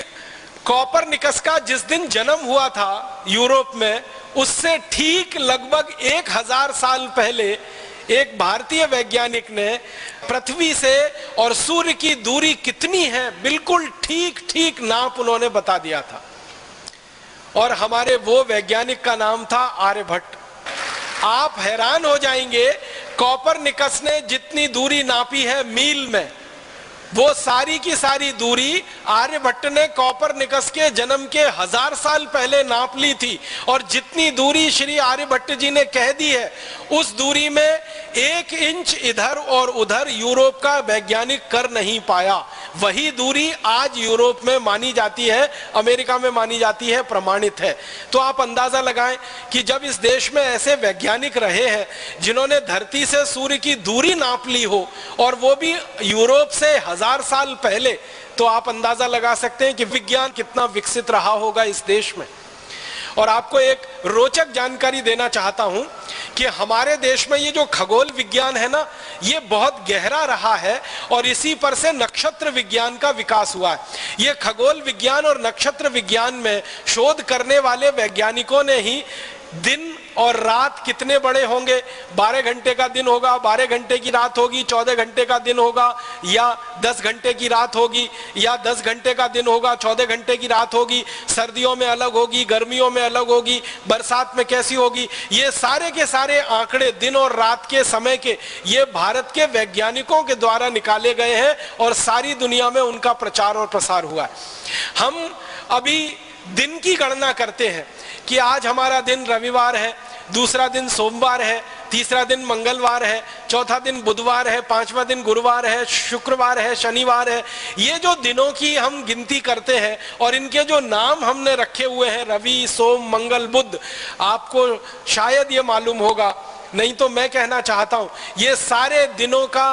कॉपरनिकस का जिस दिन जन्म हुआ था यूरोप में, उससे ठीक लगभग 1000 साल पहले एक भारतीय वैज्ञानिक ने पृथ्वी से और सूर्य की दूरी कितनी है बिल्कुल ठीक ठीक नाप उन्होंने बता दिया था। और हमारे वो वैज्ञानिक का नाम था आर्यभट्ट। आप हैरान हो जाएंगे, कॉपरनिकस ने जितनी दूरी नापी है मील में, वो सारी की सारी दूरी आर्यभट्ट ने कॉपरनिकस के जन्म के 1000 साल पहले नाप ली थी। और जितनी दूरी श्री आर्यभट्ट जी ने कह दी है, उस दूरी में 1 इंच इधर और उधर यूरोप का वैज्ञानिक कर नहीं पाया। वही दूरी आज यूरोप में मानी जाती है, अमेरिका में मानी जाती है, प्रमाणित है। तो आप अंदाजा लगाएं कि जब इस देश में ऐसे वैज्ञानिक रहे हैं जिन्होंने धरती से सूर्य की दूरी नाप ली हो, और वो भी यूरोप से 1000 साल पहले, तो आप अंदाजा लगा सकते हैं कि विज्ञान कितना विकसित रहा होगा इस देश में। और आपको एक रोचक जानकारी देना चाहता हूं कि हमारे देश में ये जो खगोल विज्ञान है ना, ये बहुत गहरा रहा है और इसी पर से नक्षत्र विज्ञान का विकास हुआ है। ये खगोल विज्ञान और नक्षत्र विज्ञान में शोध करने वाले वैज्ञानिकों ने ही दिन और रात कितने बड़े होंगे, 12 घंटे का दिन होगा, 12 घंटे की रात होगी, 14 घंटे का दिन होगा, या 10 घंटे की रात होगी, या 10 घंटे का दिन होगा, 14 घंटे की रात होगी, सर्दियों में अलग होगी, गर्मियों में अलग होगी, बरसात में कैसी होगी, ये सारे के सारे आंकड़े दिन और रात के समय के, ये भारत के वैज्ञानिकों के द्वारा निकाले गए हैं और सारी दुनिया में उनका प्रचार और प्रसार हुआ है। हम अभी दिन की गणना करते हैं कि आज हमारा दिन रविवार है, दूसरा दिन सोमवार है, तीसरा दिन मंगलवार है, चौथा दिन बुधवार है, पांचवा दिन गुरुवार है, शुक्रवार है, शनिवार है। ये जो दिनों की हम गिनती करते हैं और इनके जो नाम हमने रखे हुए हैं, रवि, सोम, मंगल, बुध, आपको शायद ये मालूम होगा, नहीं तो मैं कहना चाहता हूं, ये सारे दिनों का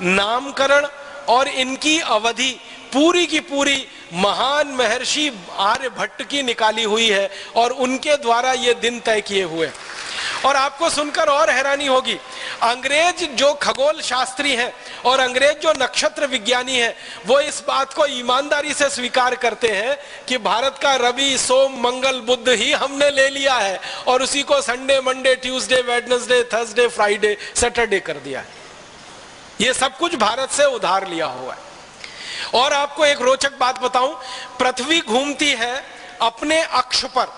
नामकरण और इनकी अवधि पूरी की पूरी महान महर्षि आर्यभट्ट की निकाली हुई है और उनके द्वारा ये दिन तय किए हुए। और आपको सुनकर और हैरानी होगी, अंग्रेज जो खगोल शास्त्री हैं और अंग्रेज जो नक्षत्र विज्ञानी हैं, वो इस बात को ईमानदारी से स्वीकार करते हैं कि भारत का रवि सोम मंगल बुध ही हमने ले लिया है और उसी को Sunday Monday Tuesday Wednesday Thursday Friday Saturday कर दिया है। ये सब कुछ भारत से उधार लिया हुआ है। और आपको एक रोचक बात बताऊं, पृथ्वी घूमती है अपने अक्ष पर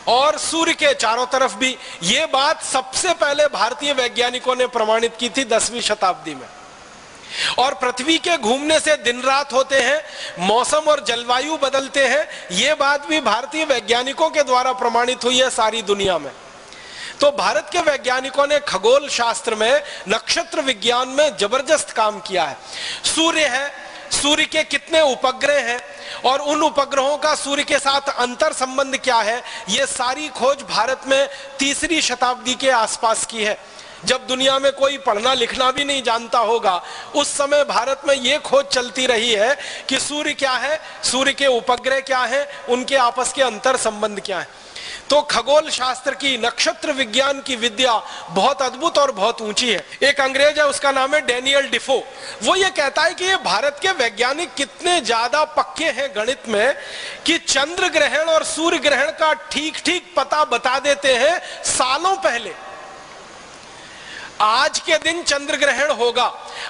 और सूर्य के चारों तरफ भी। ये बात सबसे पहले भारतीय वैज्ञानिकों ने प्रमाणित की थी 10वीं शताब्दी में। और पृथ्वी के घूमने से दिन रात होते हैं, मौसम और जलवायु बदलते हैं, ये बात भी भारतीय वैज्ञानिकों के द्वारा प्रमाणित हुई है सारी दुनिया में। तो भारत के वैज्ञानिकों ने खगोल शास्त्र में, नक्षत्र विज्ञान में जबरदस्त काम किया है। सूर्य है, सूर्य के कितने उपग्रह हैं और उन उपग्रहों का सूर्य के साथ अंतर संबंध क्या है, यह सारी खोज भारत में 3री शताब्दी के आसपास की है। जब दुनिया में कोई पढ़ना लिखना भी नहीं जानता होगा, उस समय भारत में यह खोज चलती रही है कि सूर्य क्या है, सूर्य के उपग्रह क्या है, उनके आपस के अंतर संबंध क्या है। तो खगोल शास्त्र की, नक्षत्र विज्ञान की विद्या बहुत अद्भुत और बहुत ऊंची है। एक अंग्रेज है, उसका नाम है डैनियल डिफो। वो ये कहता है कि ये भारत के वैज्ञानिक कितने ज्यादा पक्के हैं गणित में कि चंद्र ग्रहण और सूर्य ग्रहण का ठीक ठीक पता बता देते हैं सालों पहले। आज के दिन चंद्र ग्रहण होगा,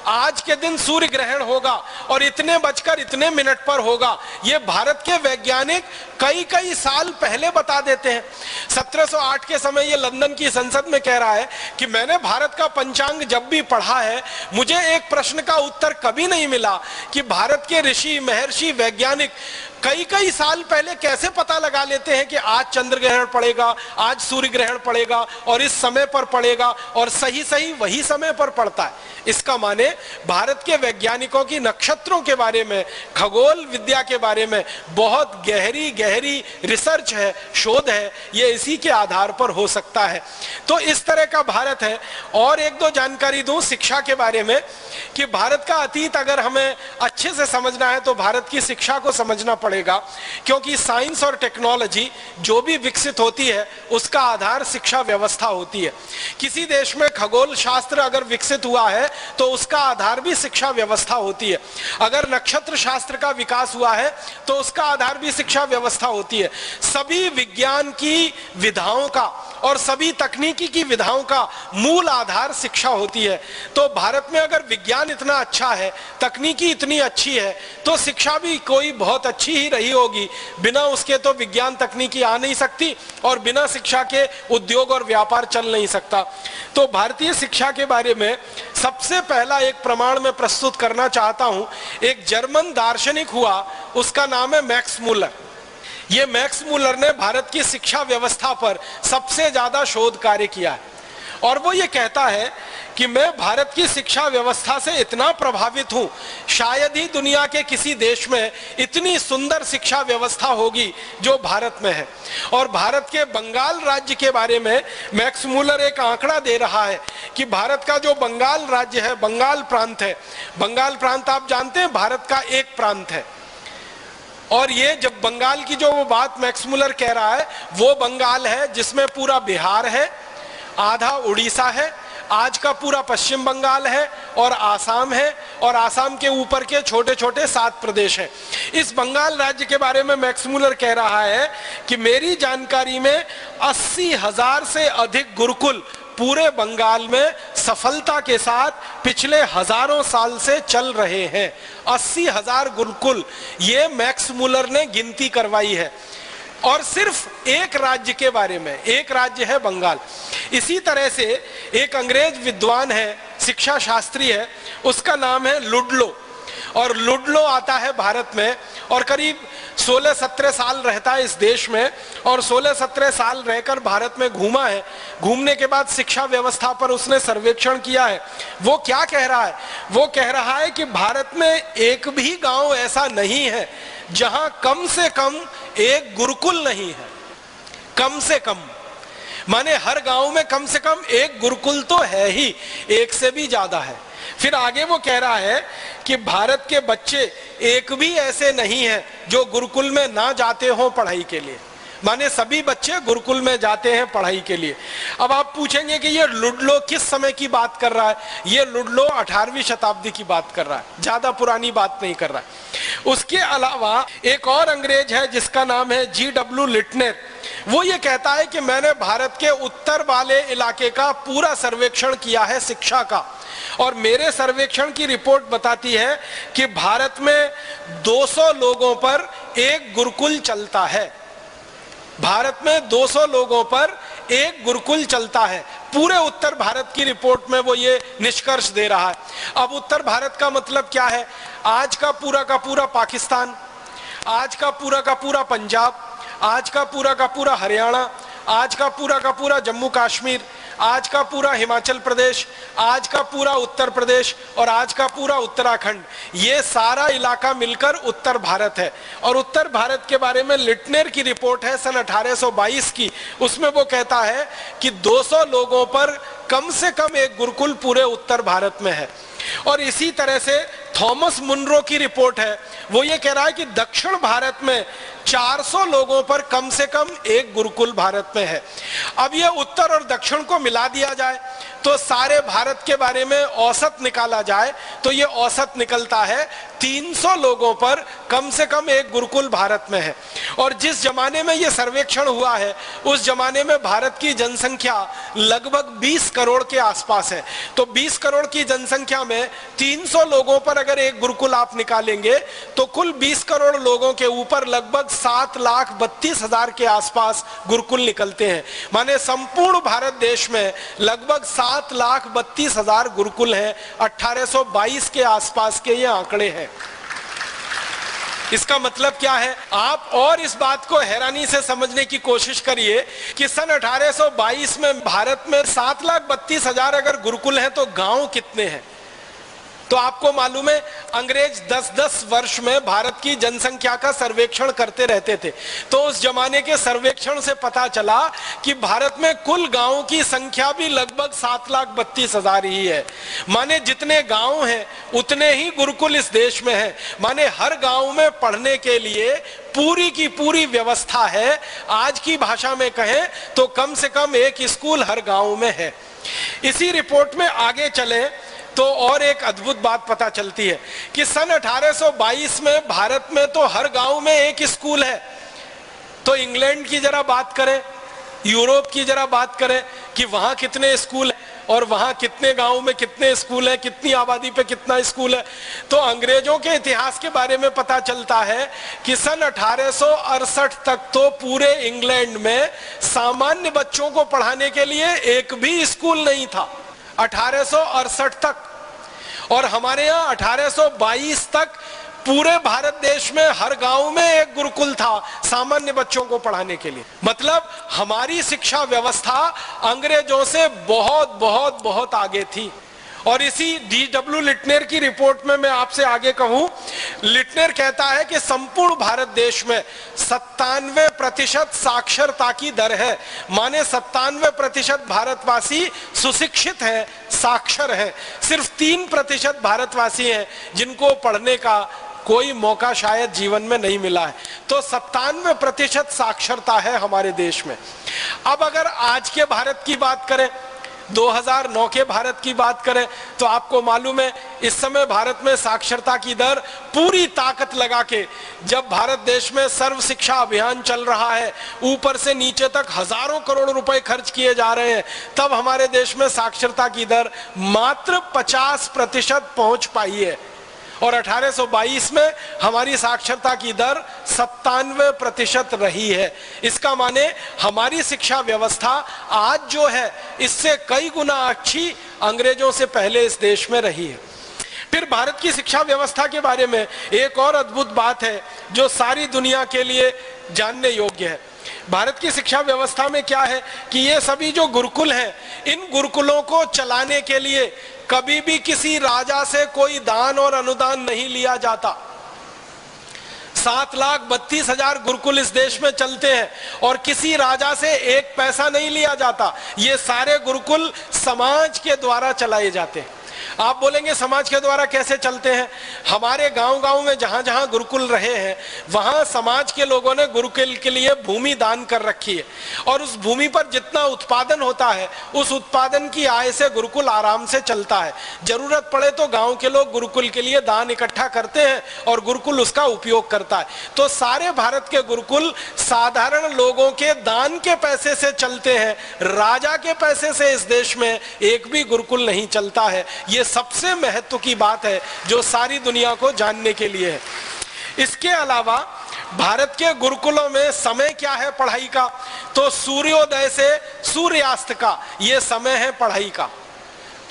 आज के दिन सूर्य ग्रहण होगा और इतने बजकर इतने मिनट पर होगा, ये भारत के वैज्ञानिक कई कई साल पहले बता देते हैं। 1708 के समय ये लंदन की संसद में कह रहा है कि मैंने भारत का पंचांग जब भी पढ़ा है, मुझे एक प्रश्न का उत्तर कभी नहीं मिला कि भारत के ऋषि महर्षि वैज्ञानिक कई कई साल पहले कैसे पता लगा लेते हैं कि आज चंद्र ग्रहण पड़ेगा, आज सूर्य ग्रहण पड़ेगा और इस समय पर पड़ेगा, और सही सही वही समय पर पड़ता है। इसका माने भारत के वैज्ञानिकों की नक्षत्रों के बारे में, खगोल विद्या के बारे में बहुत गहरी गहरी रिसर्च है, शोध है, ये इसी के आधार पर हो सकता है। तो इस तरह का भारत है। और एक दो जानकारी दूं शिक्षा के बारे में कि भारत का अतीत अगर हमें अच्छे से समझना है तो भारत की शिक्षा को समझना पड़ेगा, क्योंकि साइंस और टेक्नोलॉजी जो भी विकसित होती है उसका आधार शिक्षा व्यवस्था होती है। किसी देश में खगोल शास्त्र अगर विकसित हुआ है तो उसका आधार भी शिक्षा व्यवस्था होती है। अगर नक्षत्र शास्त्र का विकास हुआ है तो उसका आधार भी शिक्षा व्यवस्था होती है। सभी विज्ञान की विधाओं का और सभी तकनीकी की विधाओं का मूल आधार शिक्षा होती है। तो भारत में अगर विज्ञान इतना अच्छा है, तकनीकी इतनी अच्छी है, तो शिक्षा भी कोई बहुत अच्छी ही रही होगी। बिना उसके तो विज्ञान तकनीकी आ नहीं सकती और बिना शिक्षा के उद्योग और व्यापार चल नहीं सकता। तो भारतीय शिक्षा के बारे में सबसे पहला एक प्रमाण मैं प्रस्तुत करना चाहता हूं। एक जर्मन दार्शनिक हुआ, उसका नाम है मैक्स मूलर। ये मैक्स मूलर ने भारत की शिक्षा व्यवस्था पर सबसे ज्यादा शोध कार्य किया है और वो ये कहता है कि मैं भारत की शिक्षा व्यवस्था से इतना प्रभावित हूं, शायद ही दुनिया के किसी देश में इतनी सुंदर शिक्षा व्यवस्था होगी जो भारत में है। और भारत के बंगाल राज्य के बारे में मैक्स मूलर एक आंकड़ा दे रहा है कि भारत का जो बंगाल राज्य है, बंगाल प्रांत है, बंगाल प्रांत आप जानते हैं भारत का एक प्रांत है। और ये जब बंगाल की जो वो बात मैक्स मूलर कह रहा है, वो बंगाल है जिसमें पूरा बिहार है, आधा उड़ीसा है, आज का पूरा पश्चिम बंगाल है और आसाम है, और आसाम के ऊपर के छोटे छोटे 7 प्रदेश हैं। इस बंगाल राज्य के बारे में मैक्स मूलर कह रहा है कि मेरी जानकारी में 80,000 से अधिक गुरुकुल पूरे बंगाल में सफलता के साथ पिछले हजारों साल से चल रहे हैं। 80,000 गुरुकुल, ये मैक्स मूलर ने गिनती करवाई है। और सिर्फ एक राज्य के बारे में, एक राज्य है बंगाल। इसी तरह से एक अंग्रेज विद्वान है, शिक्षा शास्त्री है, उसका नाम है लुडलो। और लुडलो आता है भारत में और करीब 16-17 साल रहता है इस देश में, और 16-17 साल रहकर भारत में घूमा है। घूमने के बाद शिक्षा व्यवस्था पर उसने सर्वेक्षण किया है। वो क्या कह रहा है? वो कह रहा है कि भारत में एक भी गांव ऐसा नहीं है जहां कम से कम एक गुरुकुल नहीं है। कम से कम माने हर गांव में कम से कम एक गुरुकुल तो है ही, एक से भी ज्यादा है। फिर आगे वो कह रहा है कि भारत के बच्चे एक भी ऐसे नहीं हैं जो गुरुकुल में ना जाते हों पढ़ाई के लिए, माने सभी बच्चे गुरुकुल में जाते हैं पढ़ाई के लिए। अब आप पूछेंगे कि ये लुडलो किस समय की बात कर रहा है? ये लुडलो 18वीं शताब्दी की बात कर रहा है, ज्यादा पुरानी बात नहीं कर रहा है। उसके अलावा एक और अंग्रेज है जिसका नाम है G.W. लिटनर। वो ये कहता है कि मैंने भारत के उत्तर वाले इलाके का पूरा सर्वेक्षण किया है शिक्षा का, और मेरे सर्वेक्षण की रिपोर्ट बताती है कि भारत में 200 लोगों पर एक गुरुकुल चलता है। भारत में 200 लोगों पर एक गुरुकुल चलता है। पूरे उत्तर भारत की रिपोर्ट में वो ये निष्कर्ष दे रहा है। अब उत्तर भारत का मतलब क्या है? आज का पूरा पाकिस्तान, आज का पूरा पंजाब, आज का पूरा हरियाणा, आज का पूरा जम्मू कश्मीर, आज का पूरा हिमाचल प्रदेश, आज का पूरा उत्तर प्रदेश और आज का पूरा उत्तराखंड, ये सारा इलाका मिलकर उत्तर भारत है। और उत्तर भारत के बारे में लिटनर की रिपोर्ट है सन 1822 की, उसमें वो कहता है कि 200 लोगों पर कम से कम एक गुरुकुल पूरे उत्तर भारत में है। और इसी तरह से थॉमस मुनरो की रिपोर्ट है, वो ये कह रहा है कि दक्षिण भारत में 400 लोगों पर कम से कम एक गुरुकुल भारत में है। अब ये उत्तर और दक्षिण को मिला दिया जाए तो सारे भारत के बारे में औसत निकाला जाए तो ये औसत निकलता है 300 लोगों पर कम से कम एक गुरुकुल भारत में है। और जिस जमाने में ये सर्वेक्षण हुआ है उस जमाने में भारत की जनसंख्या लगभग 20 करोड़ के आसपास है। तो 20 करोड़ की जनसंख्या में 300 लोगों पर अगर एक गुरुकुल आप निकालेंगे तो कुल 20 करोड़ लोगों के ऊपर लगभग 7,32,000 के आसपास गुरुकुल निकलते हैं। माने संपूर्ण भारत देश में लगभग 7,32,000 गुरुकुल हैं। 1822 के आसपास के ये आंकड़े हैं। इसका मतलब क्या है? आप और इस बात को हैरानी से समझने की कोशिश करिए कि सन 1822 में भारत में 7,32,000 अगर गुरुकुल हैं तो गांव कितने हैं? तो आपको मालूम है अंग्रेज 10-10 वर्ष में भारत की जनसंख्या का सर्वेक्षण करते रहते थे। तो उस जमाने के सर्वेक्षण से पता चला कि भारत में कुल गांवों की संख्या भी लगभग 7,32,000 ही है। माने जितने गांव हैं उतने ही गुरुकुल इस देश में हैं। माने हर गांव में पढ़ने के लिए पूरी की पूरी व्यवस्था है। आज की भाषा में कहें तो कम से कम एक स्कूल हर गांव में है। इसी रिपोर्ट में आगे चले तो और एक अद्भुत बात पता चलती है कि सन 1822 में भारत में तो हर गांव में एक स्कूल है। तो इंग्लैंड की जरा बात करें, यूरोप की जरा बात करें कि वहां कितने स्कूल हैं और वहां कितने गांव में कितने स्कूल हैं, कितनी आबादी पे कितना स्कूल है। तो अंग्रेजों के इतिहास के बारे में पता चलता है कि सन 1868 तक तो पूरे इंग्लैंड में सामान्य बच्चों को पढ़ाने के लिए एक भी स्कूल नहीं था। 1868 तक। और हमारे यहाँ 1822 तक पूरे भारत देश में हर गांव में एक गुरुकुल था सामान्य बच्चों को पढ़ाने के लिए। मतलब हमारी शिक्षा व्यवस्था अंग्रेजों से बहुत बहुत बहुत आगे थी। और इसी G.W. लिटनर की रिपोर्ट में मैं आपसे आगे कहूं, लिटनर कहता है कि संपूर्ण भारत देश में 97% साक्षरता की दर है। माने 97% भारतवासी सुशिक्षित हैं, साक्षर हैं। सिर्फ 3% भारतवासी हैं जिनको पढ़ने का कोई मौका शायद जीवन में नहीं मिला है। तो 97% साक्षरता है हमारे देश में। अब अगर आज के भारत की बात करें, 2009 के भारत की बात करें तो आपको मालूम है इस समय भारत में साक्षरता की दर पूरी ताकत लगा के, जब भारत देश में सर्व शिक्षा अभियान चल रहा है, ऊपर से नीचे तक हजारों करोड़ रुपए खर्च किए जा रहे हैं, तब हमारे देश में साक्षरता की दर मात्र 50% पहुंच पाई है। और 1822 में हमारी साक्षरता की दर 97% रही है। इसका माने हमारी शिक्षा व्यवस्था आज जो है इससे कई गुना अच्छी अंग्रेजों से पहले इस देश में रही है। फिर भारत की शिक्षा व्यवस्था के बारे में एक और अद्भुत बात है जो सारी दुनिया के लिए जानने योग्य है। भारत की शिक्षा व्यवस्था में क्या है कि ये सभी जो गुरुकुल हैं, इन गुरुकुलों को चलाने के लिए कभी भी किसी राजा से कोई दान और अनुदान नहीं लिया जाता। 7,32,000 गुरुकुल इस देश में चलते हैं और किसी राजा से एक पैसा नहीं लिया जाता। ये सारे गुरुकुल समाज के द्वारा चलाए जाते हैं। आप बोलेंगे समाज के द्वारा कैसे चलते हैं? हमारे गांव-गांव में जहां जहां गुरुकुल रहे हैं वहां समाज के लोगों ने गुरुकुल के लिए भूमि दान कर रखी है और उस भूमि पर जितना उत्पादन होता है उस उत्पादन की आय से गुरुकुल आराम से चलता है। जरूरत पड़े तो गांव के लोग गुरुकुल के लिए दान इकट्ठा करते हैं और गुरुकुल उसका उपयोग करता है। तो सारे भारत के गुरुकुल साधारण लोगों के दान के पैसे से चलते हैं, राजा के पैसे से इस देश में एक भी गुरुकुल नहीं चलता है। यह सबसे महत्व की बात है जो सारी दुनिया को जानने के लिए है। इसके अलावा भारत के गुरुकुलों में समय क्या है पढ़ाई का? तो सूर्योदय से सूर्यास्त का यह समय है पढ़ाई का।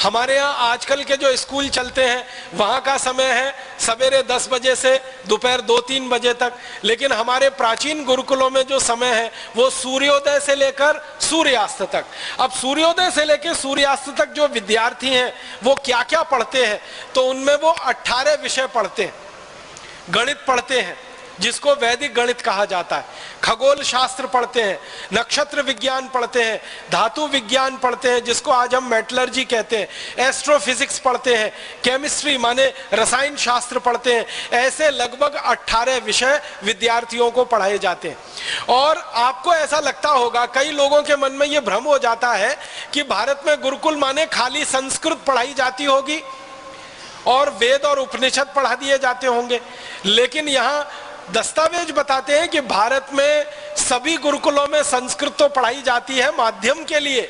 हमारे यहाँ आजकल के जो स्कूल चलते हैं वहाँ का समय है सवेरे 10 बजे से दोपहर 2-3 बजे तक, लेकिन हमारे प्राचीन गुरुकुलों में जो समय है वो सूर्योदय से लेकर सूर्यास्त तक। अब सूर्योदय से लेकर सूर्यास्त तक जो विद्यार्थी हैं वो क्या क्या पढ़ते हैं? तो उनमें वो 18 विषय पढ़ते हैं। गणित पढ़ते हैं जिसको वैदिक गणित कहा जाता है, खगोल शास्त्र पढ़ते हैं, नक्षत्र विज्ञान पढ़ते हैं, धातु विज्ञान पढ़ते हैं जिसको आज हम मेटलर्जी कहते हैं, एस्ट्रोफिजिक्स पढ़ते हैं, केमिस्ट्री माने रसायन शास्त्र पढ़ते हैं। ऐसे लगभग 18 विषय विद्यार्थियों को पढ़ाए जाते हैं। और आपको ऐसा लगता होगा, कई लोगों के मन में यह भ्रम हो जाता है कि भारत में गुरुकुल माने खाली संस्कृत पढ़ाई जाती होगी और वेद और उपनिषद पढ़ा दिए जाते होंगे, लेकिन यहाँ दस्तावेज बताते हैं कि भारत में सभी गुरुकुलों में संस्कृत तो पढ़ाई जाती है माध्यम के लिए,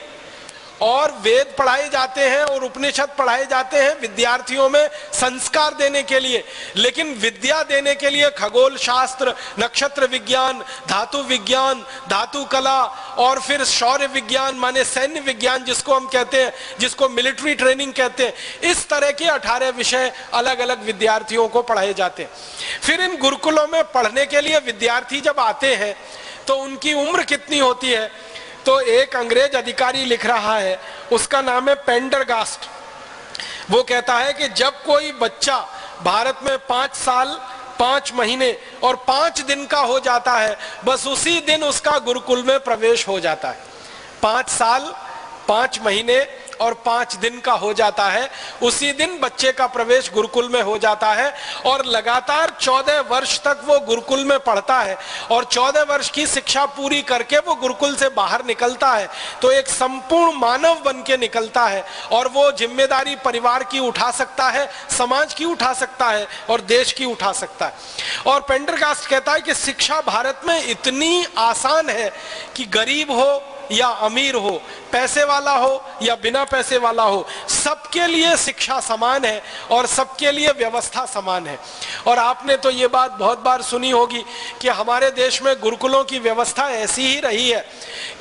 और वेद पढ़ाए जाते हैं और उपनिषद पढ़ाए जाते हैं विद्यार्थियों में संस्कार देने के लिए, लेकिन विद्या देने के लिए खगोल शास्त्र, नक्षत्र विज्ञान, धातु विज्ञान, धातु कला और फिर शौर्य विज्ञान माने सैन्य विज्ञान जिसको हम कहते हैं, जिसको मिलिट्री ट्रेनिंग कहते हैं, इस तरह के 18 विषय अलग अलग विद्यार्थियों को पढ़ाए जाते हैं। फिर इन गुरुकुलों में पढ़ने के लिए विद्यार्थी जब आते हैं तो उनकी उम्र कितनी होती है? तो एक अंग्रेज अधिकारी लिख रहा है, उसका नाम है पेंडरगास्ट। वो कहता है कि जब कोई बच्चा भारत में 5 साल 5 महीने और 5 दिन का हो जाता है, बस उसी दिन उसका गुरुकुल में प्रवेश हो जाता है। 5 साल 5 महीने और 5 दिन का हो जाता है, उसी दिन बच्चे का प्रवेश गुरुकुल में हो जाता है और लगातार 14 वर्ष तक वो गुरुकुल में पढ़ता है और 14 वर्ष की शिक्षा पूरी करके वो गुरुकुल से बाहर निकलता है तो एक संपूर्ण मानव बन के निकलता है और वो जिम्मेदारी परिवार की उठा सकता है, समाज की उठा सकता है और देश की उठा सकता है। और पेंडरगास्ट कहता है कि शिक्षा भारत में इतनी आसान है कि गरीब हो या अमीर हो, पैसे वाला हो या बिना पैसे वाला हो, सबके लिए शिक्षा समान है और सबके लिए व्यवस्था समान है। और आपने तो ये बात बहुत बार सुनी होगी कि हमारे देश में गुरुकुलों की व्यवस्था ऐसी ही रही है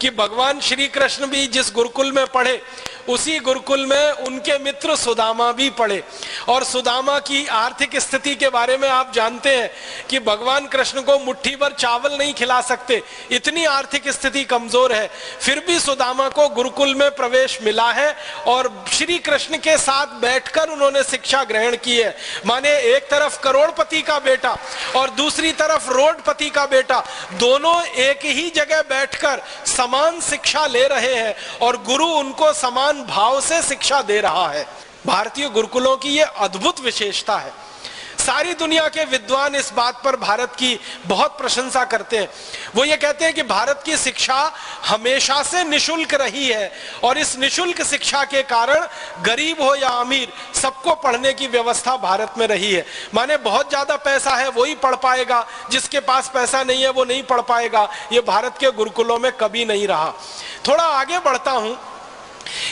कि भगवान श्री कृष्ण भी जिस गुरुकुल में पढ़े उसी गुरुकुल में उनके मित्र सुदामा भी पढ़े। और सुदामा की आर्थिक स्थिति के बारे में आप जानते हैं कि भगवान कृष्ण को मुट्ठी भर चावल नहीं खिला सकते, इतनी आर्थिक स्थिति कमजोर है, फिर भी सुदामा को गुरुकुल में प्रवेश मिला है और श्री कृष्ण के साथ बैठकर उन्होंने शिक्षा ग्रहण की है। माने एक तरफ करोड़पति का बेटा और दूसरी तरफ रोडपति का बेटा, दोनों एक ही जगह बैठकर समान शिक्षा ले रहे हैं और गुरु उनको समान भाव से शिक्षा दे रहा है। भारतीय गुरुकुलों की यह अद्भुत विशेषता है। सारी दुनिया के विद्वान इस बात पर भारत की बहुत प्रशंसा करते हैं। वो ये कहते हैं कि भारत की शिक्षा हमेशा से निशुल्क रही है और इस निशुल्क शिक्षा के कारण गरीब हो या अमीर सबको पढ़ने की व्यवस्था भारत में रही है। माने बहुत ज्यादा पैसा है वही पढ़ पाएगा, जिसके पास पैसा नहीं है वो नहीं पढ़ पाएगा। ये भारत के गुरुकुलों में कभी नहीं रहा। थोड़ा आगे बढ़ता हूं,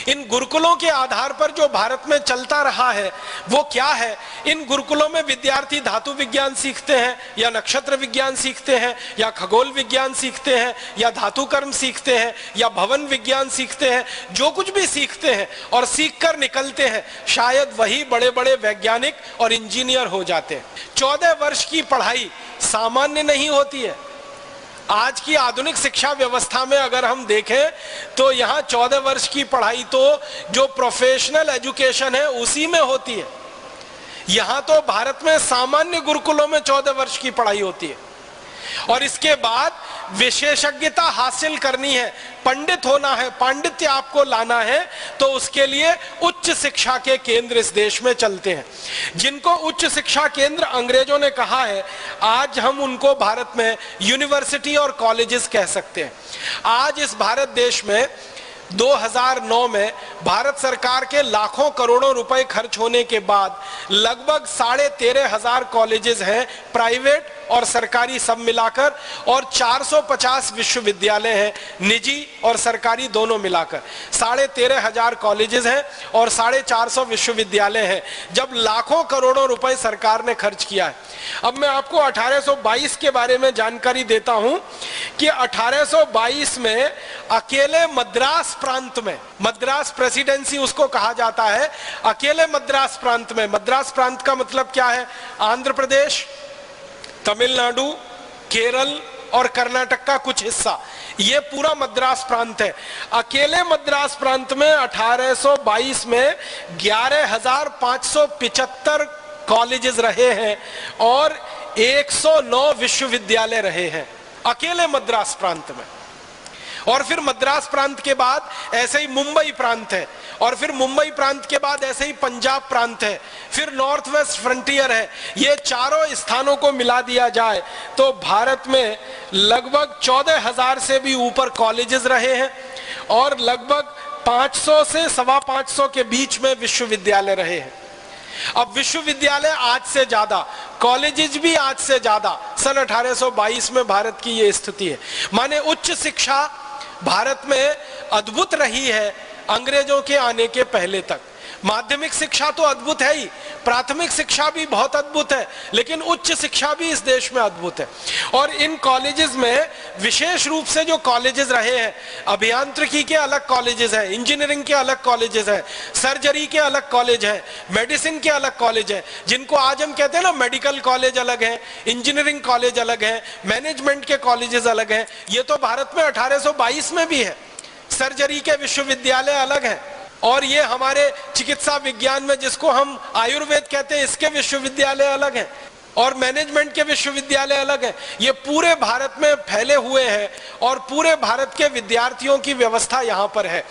इन गुरुकुलों के आधार पर जो भारत में चलता रहा है वो क्या है? इन गुरुकुलों में विद्यार्थी धातु विज्ञान सीखते हैं या नक्षत्र विज्ञान सीखते हैं या खगोल विज्ञान सीखते हैं या धातु कर्म सीखते हैं या भवन विज्ञान सीखते हैं। जो कुछ भी सीखते हैं और सीखकर निकलते हैं शायद वही बड़े बड़े वैज्ञानिक और इंजीनियर हो जाते हैं। 14 वर्ष की पढ़ाई सामान्य नहीं होती है। आज की आधुनिक शिक्षा व्यवस्था में अगर हम देखें तो यहाँ 14 वर्ष की पढ़ाई तो जो प्रोफेशनल एजुकेशन है उसी में होती है। यहाँ तो भारत में सामान्य गुरुकुलों में 14 वर्ष की पढ़ाई होती है और इसके बाद विशेषज्ञता हासिल करनी है, पंडित होना है, पांडित्य आपको लाना है, तो उसके लिए उच्च शिक्षा के केंद्र इस देश में चलते हैं। जिनको उच्च शिक्षा केंद्र अंग्रेजों ने कहा है, आज हम उनको भारत में यूनिवर्सिटी और कॉलेजेस कह सकते हैं। आज इस भारत देश में 2009 में भारत सरकार के लाखों करोड़ों रुपए खर्च होने के बाद लगभग 13,500 कॉलेजेस हैं, प्राइवेट और सरकारी सब मिलाकर, और 450 विश्वविद्यालय हैं, निजी और सरकारी दोनों मिलाकर। 13,500 कॉलेजेस हैं और 450 विश्वविद्यालय हैं, जब लाखों करोड़ों रुपए सरकार ने खर्च किया है। अब मैं आपको 1822 के बारे में जानकारी देता हूं कि 1822 में अकेले मद्रास प्रांत में, मद्रास प्रेसिडेंसी उसको कहा जाता है, अकेले मद्रास प्रांत में, मद्रास प्रांत का मतलब क्या है? आंध्र प्रदेश, तमिलनाडु, केरल और कर्नाटक का कुछ हिस्सा, ये पूरा मद्रास प्रांत है। अकेले मद्रास प्रांत में 1822 में 11,575 कॉलेजेस रहे हैं और 109 विश्वविद्यालय रहे हैं अकेले मद्रास प्रांत में। और फिर मद्रास प्रांत के बाद ऐसे ही मुंबई प्रांत है, और फिर मुंबई प्रांत के बाद ऐसे ही पंजाब प्रांत है, फिर नॉर्थ वेस्ट फ्रंटियर है। ये चारों स्थानों को मिला दिया जाए तो भारत में लगभग 14,000 से भी ऊपर कॉलेजेस रहे हैं और लगभग 500 से 525 के बीच में विश्वविद्यालय रहे हैं। अब विश्वविद्यालय आज से ज्यादा, कॉलेजेस भी आज से ज्यादा, सन 1822 में भारत की ये स्थिति है। माने उच्च शिक्षा भारत में अद्भुत रही है अंग्रेजों के आने के पहले तक। माध्यमिक शिक्षा तो अद्भुत है ही, प्राथमिक शिक्षा भी बहुत अद्भुत है, लेकिन उच्च शिक्षा भी इस देश में अद्भुत है। और इन कॉलेजेस में विशेष रूप से जो कॉलेजेस रहे हैं, अभियांत्रिकी के अलग कॉलेजेस हैं, इंजीनियरिंग के अलग कॉलेजेस हैं, सर्जरी के अलग कॉलेज हैं, मेडिसिन के अलग कॉलेज हैं, जिनको आज हम कहते हैं ना मेडिकल कॉलेज अलग है, इंजीनियरिंग कॉलेज अलग है, मैनेजमेंट के कॉलेजेस अलग हैं। ये तो भारत में 1822 में भी है। सर्जरी के विश्वविद्यालय अलग हैं, और ये हमारे चिकित्सा विज्ञान में जिसको हम आयुर्वेद कहते हैं, इसके विश्वविद्यालय अलग हैं, और मैनेजमेंट के विश्वविद्यालय अलग हैं। ये पूरे भारत में फैले हुए हैं और पूरे भारत के विद्यार्थियों की व्यवस्था यहाँ पर है।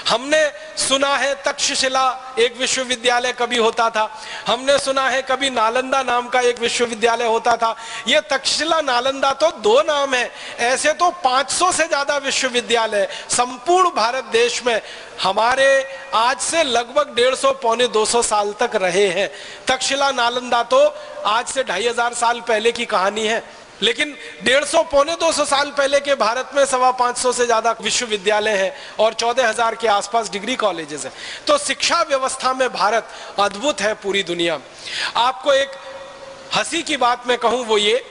हमने सुना है तक्षशिला एक विश्वविद्यालय कभी होता था, हमने सुना है कभी नालंदा नाम का एक विश्वविद्यालय होता था। ये तक्षशिला नालंदा तो दो नाम है, ऐसे तो 500 से ज्यादा विश्वविद्यालय संपूर्ण भारत देश में हमारे आज से लगभग 150 पौने 200 साल तक रहे हैं। तक्षशिला नालंदा तो आज से 2500 साल पहले की कहानी है, लेकिन 150 पौने 200 साल पहले के भारत में 525 से ज्यादा विश्वविद्यालय हैं और 14,000 के आसपास डिग्री कॉलेजेस हैं। तो शिक्षा व्यवस्था में भारत अद्भुत है पूरी दुनिया में। आपको एक हंसी की बात मैं कहूं, वो ये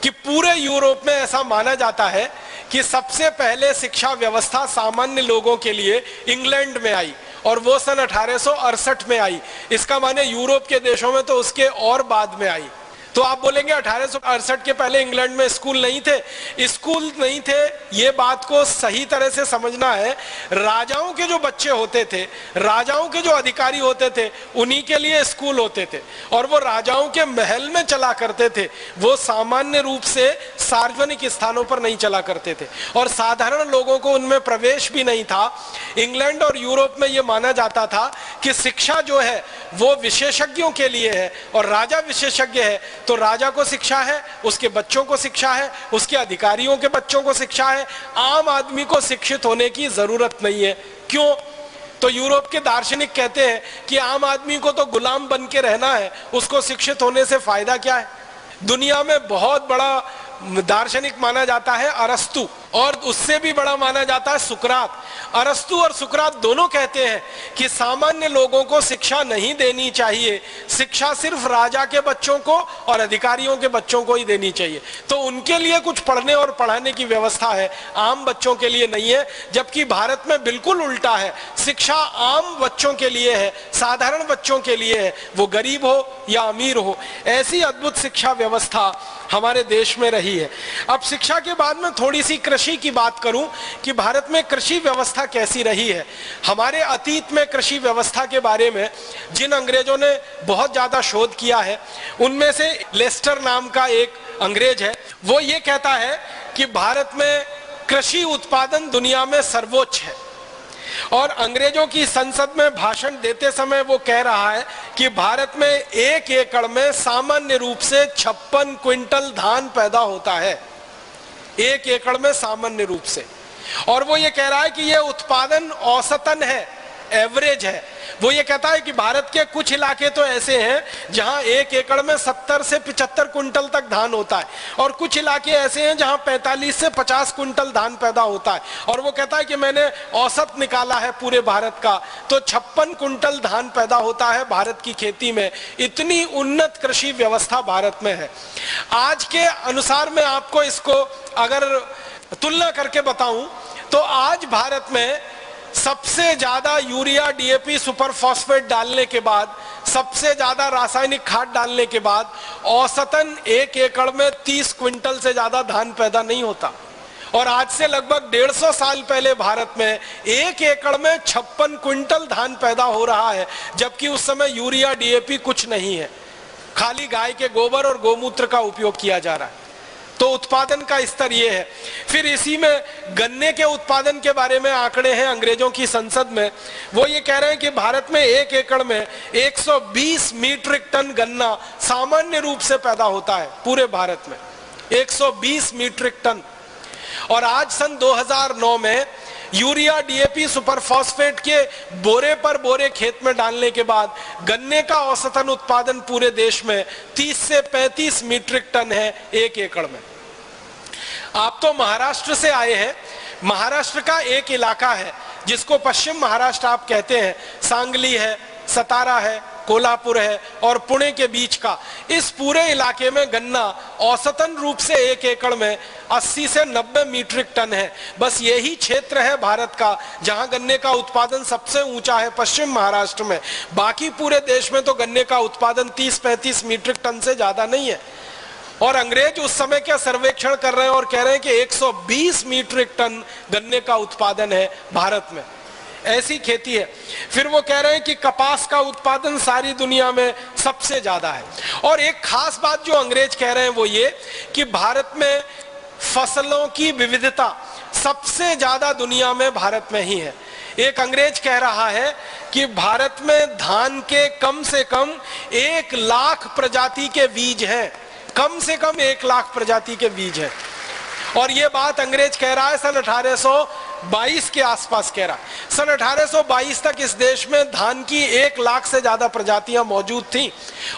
कि पूरे यूरोप में ऐसा माना जाता है कि सबसे पहले शिक्षा व्यवस्था सामान्य लोगों के लिए इंग्लैंड में आई, और वो सन 1868 में आई। इसका माने यूरोप के देशों में तो उसके और बाद में आई। तो आप बोलेंगे 1868 के पहले इंग्लैंड में स्कूल नहीं थे। स्कूल नहीं थे, ये बात को सही तरह से समझना है। राजाओं के जो बच्चे होते थे, राजाओं के जो अधिकारी होते थे, उन्हीं के लिए स्कूल होते थे, और वो राजाओं के महल में चला करते थे। वो सामान्य रूप से सार्वजनिक स्थानों पर नहीं चला करते थे, और साधारण लोगों को उनमें प्रवेश भी नहीं था। इंग्लैंड और यूरोप में ये माना जाता था कि शिक्षा जो है वो विशेषज्ञों के लिए है, और राजा विशेषज्ञ है तो राजा को शिक्षा है, उसके बच्चों को शिक्षा है, उसके अधिकारियों के बच्चों को शिक्षा है। आम आदमी को शिक्षित होने की जरूरत नहीं है। क्यों? तो यूरोप के दार्शनिक कहते हैं कि आम आदमी को तो गुलाम बन के रहना है, उसको शिक्षित होने से फायदा क्या है। दुनिया में बहुत बड़ा दार्शनिक माना जाता है अरस्तु, और उससे भी बड़ा माना जाता है सुकरात। अरस्तु और सुकरात दोनों कहते हैं कि सामान्य लोगों को शिक्षा नहीं देनी चाहिए, शिक्षा सिर्फ राजा के बच्चों को और अधिकारियों के बच्चों को ही देनी चाहिए। तो उनके लिए कुछ पढ़ने और पढ़ाने की व्यवस्था है, आम बच्चों के लिए नहीं है। जबकि भारत में बिल्कुल उल्टा है, शिक्षा आम बच्चों के लिए है, साधारण बच्चों के लिए है, वो गरीब हो या अमीर हो। ऐसी अद्भुत शिक्षा व्यवस्था हमारे देश में रही है। अब शिक्षा के बाद में थोड़ी सी कृषि की बात करूं कि भारत में कृषि व्यवस्था कैसी रही है। हमारे अतीत में कृषि व्यवस्था के बारे में जिन अंग्रेजों ने बहुत ज्यादा शोध किया है, उनमें से लेस्टर नाम का एक अंग्रेज है। वो ये कहता है कि भारत में कृषि उत्पादन दुनिया में सर्वोच्च है, और अंग्रेजों की संसद में भाषण देते समय वो कह रहा है कि भारत में 1 एकड़ में सामान्य रूप से 56 क्विंटल धान पैदा होता है, 1 एकड़ में सामान्य रूप से। और वो ये कह रहा है कि ये उत्पादन औसतन है, एवरेज है। वो ये कहता है कि भारत के कुछ इलाके तो ऐसे हैं जहां 1 एकड़ में 70 से 75 कुंटल तक धान होता है, और कुछ इलाके ऐसे हैं जहां 45 से 50 कुंटल धान पैदा होता है। और वो कहता है कि मैंने औसत निकाला है पूरे भारत का, तो 56 कुंटल धान पैदा होता है भारत की खेती में। इतनी उन्नत कृषि व्यवस्था भारत में है। आज के अनुसार मैं आपको इसको अगर तुलना करके बताऊं तो आज भारत में सबसे ज्यादा यूरिया, डीएपी, सुपर फॉस्फेट डालने के बाद, सबसे ज्यादा रासायनिक खाद डालने के बाद औसतन 1 एकड़ में 30 क्विंटल से ज्यादा धान पैदा नहीं होता। और आज से लगभग 150 साल पहले भारत में 1 एकड़ में 56 क्विंटल धान पैदा हो रहा है, जबकि उस समय यूरिया, डीएपी कुछ नहीं है, खाली गाय के गोबर और गोमूत्र का उपयोग किया जा रहा है। तो उत्पादन का स्तर ये है। फिर इसी में गन्ने के उत्पादन के बारे में आंकड़े हैं अंग्रेजों की संसद में। वो ये कह रहे हैं कि भारत में 1 एकड़ में 120 मीट्रिक टन गन्ना सामान्य रूप से पैदा होता है पूरे भारत में, 120 मीट्रिक टन। और आज सन 2009 में यूरिया, डीएपी, सुपर फॉस्फेट के बोरे पर बोरे खेत में डालने के बाद गन्ने का औसतन उत्पादन पूरे देश में 30 से 35 मीट्रिक टन है 1 एकड़ में। आप तो महाराष्ट्र से आए हैं। महाराष्ट्र का एक इलाका है जिसको पश्चिम महाराष्ट्र आप कहते हैं, सांगली है, सतारा है, कोल्हापुर है और पुणे के बीच का इस पूरे इलाके में गन्ना औसतन रूप से 1 एकड़ में 80 से 90 मीट्रिक टन है। बस यही क्षेत्र है भारत का जहां गन्ने का उत्पादन सबसे ऊंचा है, पश्चिम महाराष्ट्र में। बाकी पूरे देश में तो गन्ने का उत्पादन 30-35 मीट्रिक टन से ज्यादा नहीं है। और अंग्रेज उस समय का सर्वेक्षण कर रहे हैं और कह रहे हैं कि 120 मीट्रिक टन गन्ने का उत्पादन है भारत में। ऐसी खेती है। फिर वो कह रहे हैं कि कपास का उत्पादन सारी दुनिया में सबसे ज्यादा है। और एक खास बात जो अंग्रेज कह रहे हैं वो ये कि भारत में फसलों की विविधता सबसे ज्यादा दुनिया में भारत में ही है। एक अंग्रेज कह रहा है कि भारत में धान के कम से कम 1 लाख प्रजाति के बीज हैं, कम से कम 1 लाख प्रजाति के बीज हैं। और ये बात अंग्रेज कह रहा है सन 1822 के आसपास कह रहा है। सन 1822 तक इस देश में धान की 1 लाख से ज्यादा प्रजातियां मौजूद थीं।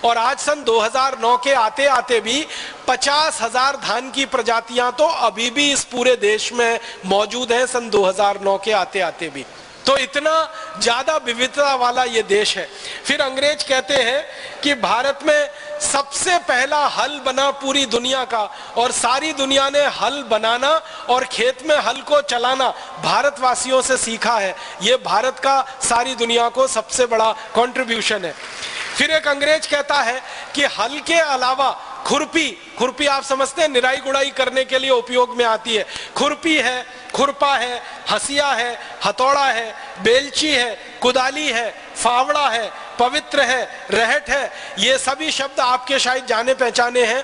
और आज सन 2009 के आते आते भी 50,000 धान की प्रजातियां तो अभी भी इस पूरे देश में मौजूद हैं, सन 2009 के आते आते भी। तो इतना ज्यादा विविधता वाला ये देश है। फिर अंग्रेज कहते हैं कि भारत में सबसे पहला हल बना पूरी दुनिया का, और सारी दुनिया ने हल बनाना और खेत में हल को चलाना भारतवासियों से सीखा है। ये भारत का सारी दुनिया को सबसे बड़ा कंट्रीब्यूशन है। फिर एक अंग्रेज कहता है कि हल के अलावा खुरपी आप समझते हैं निराई गुड़ाई करने के लिए उपयोग में आती है। खुरपी है, खुरपा है, हसिया है, हथौड़ा है, बेलची है, कुदाली है, फावड़ा है, पवित्र है, रहट है। ये सभी शब्द आपके शायद जाने पहचाने हैं।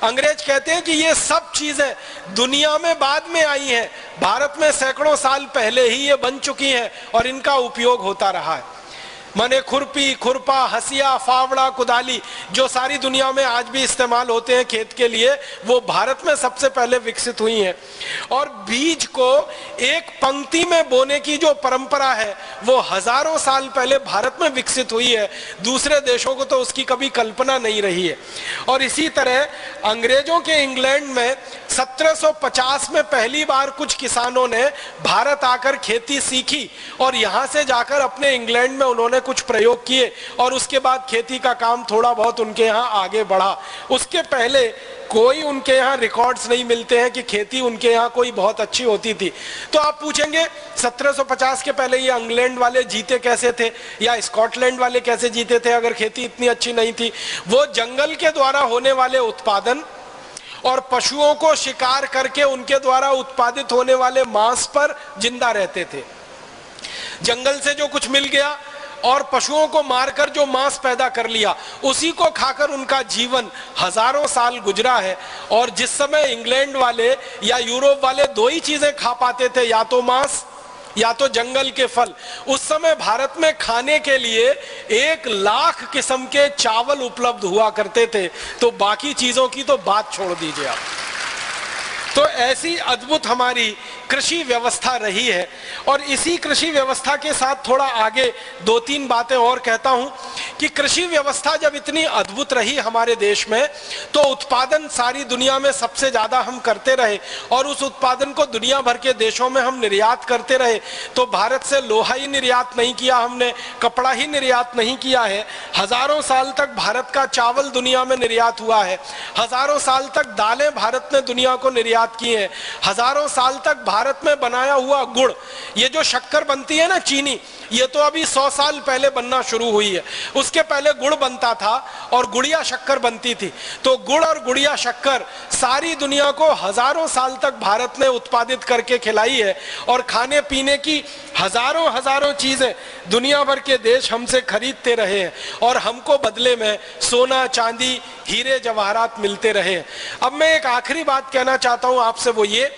अंग्रेज कहते हैं कि ये सब चीजें दुनिया में बाद में आई हैं, भारत में सैकड़ों साल पहले ही ये बन चुकी हैं और इनका उपयोग होता रहा है। माने खुरपी, खुरपा, हसिया, फावड़ा, कुदाली जो सारी दुनिया में आज भी इस्तेमाल होते हैं खेत के लिए, वो भारत में सबसे पहले विकसित हुई हैं। और बीज को एक पंक्ति में बोने की जो परंपरा है वो हजारों साल पहले भारत में विकसित हुई है। दूसरे देशों को तो उसकी कभी कल्पना नहीं रही है। और इसी तरह अंग्रेजों के इंग्लैंड में 1750 में पहली बार कुछ किसानों ने भारत आकर खेती सीखी और यहां से जाकर अपने इंग्लैंड में उन्होंने कुछ प्रयोग किए और उसके बाद खेती का काम थोड़ा बहुत उनके यहाँ आगे बढ़ा। उसके पहले कोई उनके यहाँ रिकॉर्ड्स नहीं मिलते हैं कि खेती उनके यहाँ कोई बहुत अच्छी होती थी। तो आप पूछेंगे 1750 के पहले ये इंग्लैंड वाले जीते कैसे थे या स्कॉटलैंड वाले कैसे जीते थे अगर खेती इतनी अच्छी नहीं थी। वो जंगल के द्वारा होने वाले उत्पादन और पशुओं को शिकार करके उनके द्वारा उत्पादित होने वाले मांस पर जिंदा रहते थे। जंगल से जो कुछ मिल गया और पशुओं को मारकर जो मांस पैदा कर लिया, उसी को खाकर उनका जीवन हजारों साल गुजरा है। और जिस समय इंग्लैंड वाले या यूरोप वाले दो ही चीजें खा पाते थे, या तो मांस या तो जंगल के फल, उस समय भारत में खाने के लिए 1 लाख किस्म के चावल उपलब्ध हुआ करते थे। तो बाकी चीजों की तो बात छोड़ दीजिए आप। तो ऐसी अद्भुत हमारी कृषि व्यवस्था रही है। और इसी कृषि व्यवस्था के साथ थोड़ा आगे 2-3 बातें और कहता हूं कि कृषि व्यवस्था जब इतनी अद्भुत रही हमारे देश में, तो उत्पादन सारी दुनिया में सबसे ज्यादा हम करते रहे और उस उत्पादन को दुनिया भर के देशों में हम निर्यात करते रहे। तो भारत से लोहा ही निर्यात नहीं किया हमने, कपड़ा ही निर्यात नहीं किया है। हजारों साल तक भारत का चावल दुनिया में निर्यात हुआ है, हजारों साल तक दालें भारत ने दुनिया को निर्यात की है, हजारों साल तक भारत में बनाया हुआ गुड़, ये जो शक्कर बनती है ना चीनी, ये तो अभी 100 साल पहले बनना शुरू हुई है। उसके पहले गुड़ बनता था और गुड़िया शक्कर बनती थी। तो गुड़ और गुड़िया शक्कर सारी दुनिया को हजारों साल तक भारत ने उत्पादित करके खिलाई है। और खाने पीने की हजारों चीजें दुनिया भर के देश हमसे खरीदते रहे हैं और हमको बदले में सोना चांदी हीरे जवाहरात मिलते रहे। अब मैं एक आखिरी बात कहना चाहता हूं आपसे, वो ये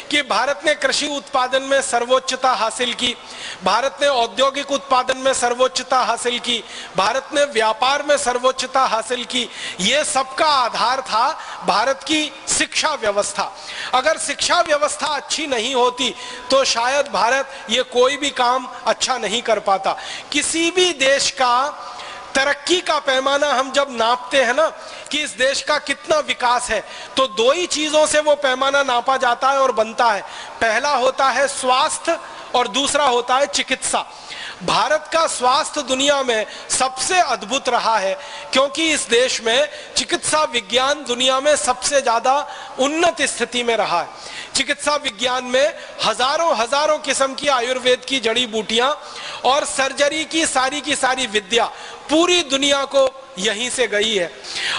कि भारत ने कृषि उत्पादन में सर्वोच्चता हासिल की, भारत ने औद्योगिक उत्पादन में सर्वोच्चता हासिल की, भारत ने व्यापार में सर्वोच्चता हासिल की। ये सबका आधार था भारत की शिक्षा व्यवस्था। अगर शिक्षा व्यवस्था अच्छी नहीं होती तो शायद भारत ये कोई भी काम अच्छा नहीं कर पाता। किसी भी देश का तरक्की का पैमाना हम जब नापते हैं ना कि इस देश का कितना विकास है, तो 2 ही चीजों से वो पैमाना नापा जाता है और बनता है। पहला होता है स्वास्थ्य और दूसरा होता है चिकित्सा। भारत का स्वास्थ्य दुनिया में सबसे अद्भुत रहा है क्योंकि इस देश में चिकित्सा विज्ञान दुनिया में सबसे ज्यादा उन्नत स्थिति में रहा है। चिकित्सा विज्ञान में हजारों किस्म की आयुर्वेद की जड़ी बूटियां और सर्जरी की सारी विद्या पूरी दुनिया को यहीं से गई है।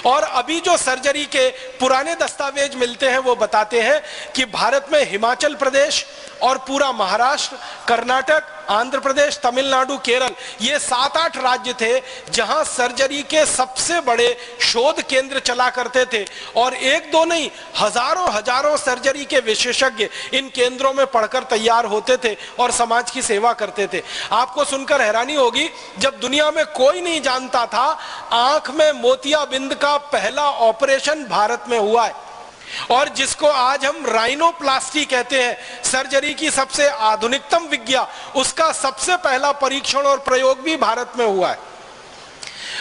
और अभी जो सर्जरी के पुराने दस्तावेज मिलते हैं वो बताते हैं कि भारत में हिमाचल प्रदेश और पूरा महाराष्ट्र, कर्नाटक, आंध्र प्रदेश, तमिलनाडु, केरल, ये 7-8 राज्य थे जहां सर्जरी के सबसे बड़े शोध केंद्र चला करते थे। और 1-2 नहीं, हजारों सर्जरी के विशेषज्ञ इन केंद्रों में पढ़कर तैयार होते थे और समाज की सेवा करते थे। आपको सुनकर हैरानी होगी, जब दुनिया में कोई नहीं जानता था, आंख में मोतियाबिंद का पहला ऑपरेशन भारत में हुआ है। और जिसको आज हम राइनोप्लास्टी कहते हैं, सर्जरी की सबसे आधुनिकतम विज्ञा, उसका सबसे पहला परीक्षण और प्रयोग भी भारत में हुआ है।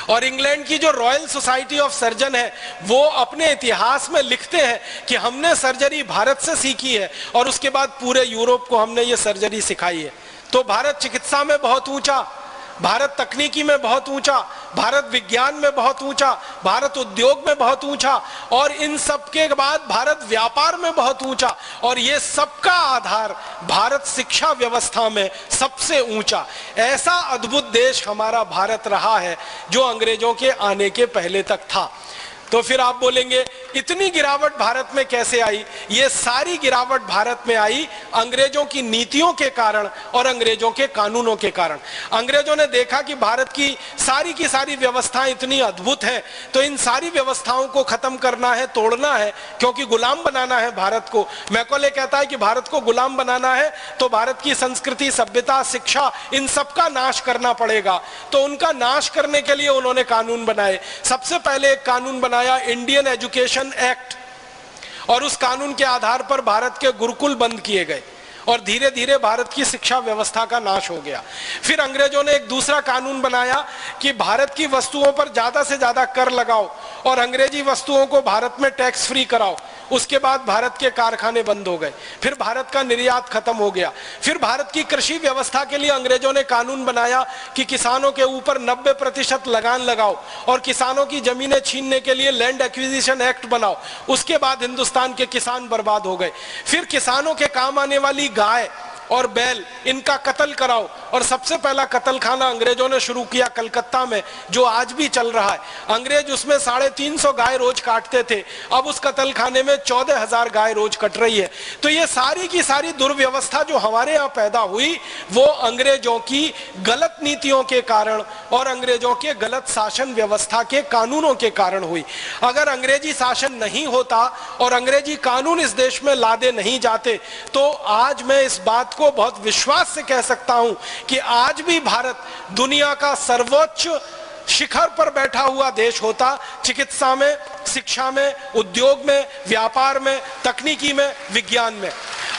और इंग्लैंड की जो रॉयल सोसाइटी ऑफ सर्जन है, वो अपने इतिहास में लिखते हैं कि हमने सर्जरी भारत से सीखी है और उसके बाद पूरे यूरोप को हमने ये सर्जरी सिखाई है। तो भारत चिकित्सा में बहुत ऊंचा, भारत तकनीकी में बहुत ऊंचा, भारत विज्ञान में बहुत ऊंचा, भारत उद्योग में बहुत ऊंचा, और इन सब के बाद भारत व्यापार में बहुत ऊंचा। और ये सबका आधार भारत शिक्षा व्यवस्था में सबसे ऊंचा। ऐसा अद्भुत देश हमारा भारत रहा है जो अंग्रेजों के आने के पहले तक था। तो फिर आप बोलेंगे इतनी गिरावट भारत में कैसे आई? ये सारी गिरावट भारत में आई अंग्रेजों की नीतियों के कारण और अंग्रेजों के कानूनों के कारण। अंग्रेजों ने देखा कि भारत की सारी व्यवस्थाएं इतनी अद्भुत हैं, तो इन सारी व्यवस्थाओं को खत्म करना है, तोड़ना है, क्योंकि गुलाम बनाना है भारत को। मैकॉले कहता है कि भारत को गुलाम बनाना है तो भारत की संस्कृति, सभ्यता, शिक्षा, इन सबका नाश करना पड़ेगा। तो उनका नाश करने के लिए उन्होंने कानून बनाए। सबसे पहले एक कानून बनाया इंडियन एजुकेशन एक्ट, और उस कानून के आधार पर भारत के गुरुकुल बंद किए गए और धीरे धीरे भारत की शिक्षा व्यवस्था का नाश हो गया। फिर अंग्रेजों ने एक दूसरा कानून बनाया कि भारत की वस्तुओं पर ज्यादा से ज्यादा कर लगाओ और अंग्रेजी वस्तुओं को भारत में टैक्स फ्री कराओ। उसके बाद भारत के कारखाने बंद हो गए, फिर भारत का निर्यात खत्म हो गया। फिर भारत की कृषि व्यवस्था के लिए अंग्रेजों ने कानून बनाया कि किसानों के ऊपर 90% लगान लगाओ और किसानों की जमीनें छीनने के लिए लैंड एक्विजिशन एक्ट बनाओ। उसके बाद हिंदुस्तान के किसान बर्बाद हो गए। फिर किसानों के काम आने वाली गाय और बैल, इनका कत्ल कराओ। और सबसे पहला कत्ल खाना अंग्रेजों ने शुरू किया कलकत्ता में, जो आज भी चल रहा है। अंग्रेज उसमें 350 गाय रोज काटते थे, अब उस कत्ल खाने में 14,000 गाय रोज कट रही है। तो ये सारी की सारी दुर्व्यवस्था जो हमारे यहाँ पैदा हुई, वो अंग्रेजों की गलत नीतियों के कारण और अंग्रेजों के गलत शासन व्यवस्था के कानूनों के कारण हुई। अगर अंग्रेजी शासन नहीं होता और अंग्रेजी कानून इस देश में लादे नहीं जाते, तो आज मैं इस बात को बहुत विश्वास से कह सकता हूं कि आज भी भारत दुनिया का सर्वोच्च शिखर पर बैठा हुआ देश होता, चिकित्सा में, शिक्षा में, उद्योग में, व्यापार में, तकनीकी में, विज्ञान में।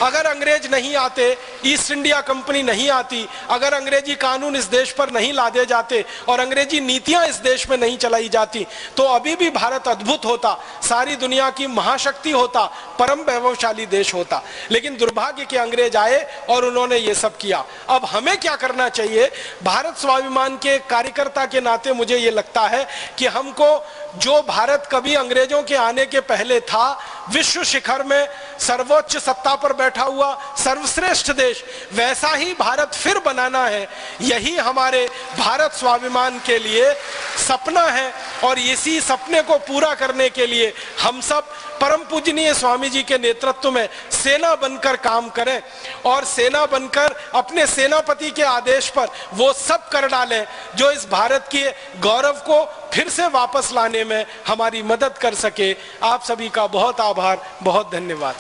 अगर अंग्रेज नहीं आते, ईस्ट इंडिया कंपनी नहीं आती, अगर अंग्रेजी कानून इस देश पर नहीं लादे जाते और अंग्रेजी नीतियां इस देश में नहीं चलाई जाती, तो अभी भी भारत अद्भुत होता, सारी दुनिया की महाशक्ति होता, परम वैभवशाली देश होता। लेकिन दुर्भाग्य के अंग्रेज आए और उन्होंने ये सब किया। अब हमें क्या करना चाहिए? भारत स्वाभिमान के कार्यकर्ता के नाते मुझे ये लगता है कि हमको, जो भारत कभी अंग्रेजों के आने के पहले था, विश्व शिखर में सर्वोच्च सत्ता पर बैठा हुआ सर्वश्रेष्ठ देश, वैसा ही भारत फिर बनाना है। यही हमारे भारत स्वाभिमान के लिए सपना है और इसी सपने को पूरा करने के लिए हम सब परम पूजनीय स्वामी जी के नेतृत्व में सेना बनकर काम करें और सेना बनकर अपने सेनापति के आदेश पर वो सब कर डालें जो इस भारत के गौरव को फिर से वापस लाने में हमारी मदद कर सके। आप सभी का बहुत आभार, बहुत धन्यवाद।